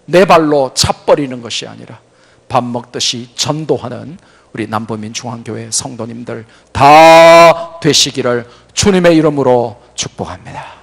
Speaker 1: 내 발로 차버리는 것이 아니라 밥 먹듯이 전도하는 우리 남부민 중앙교회 성도님들 다 되시기를 주님의 이름으로 축복합니다.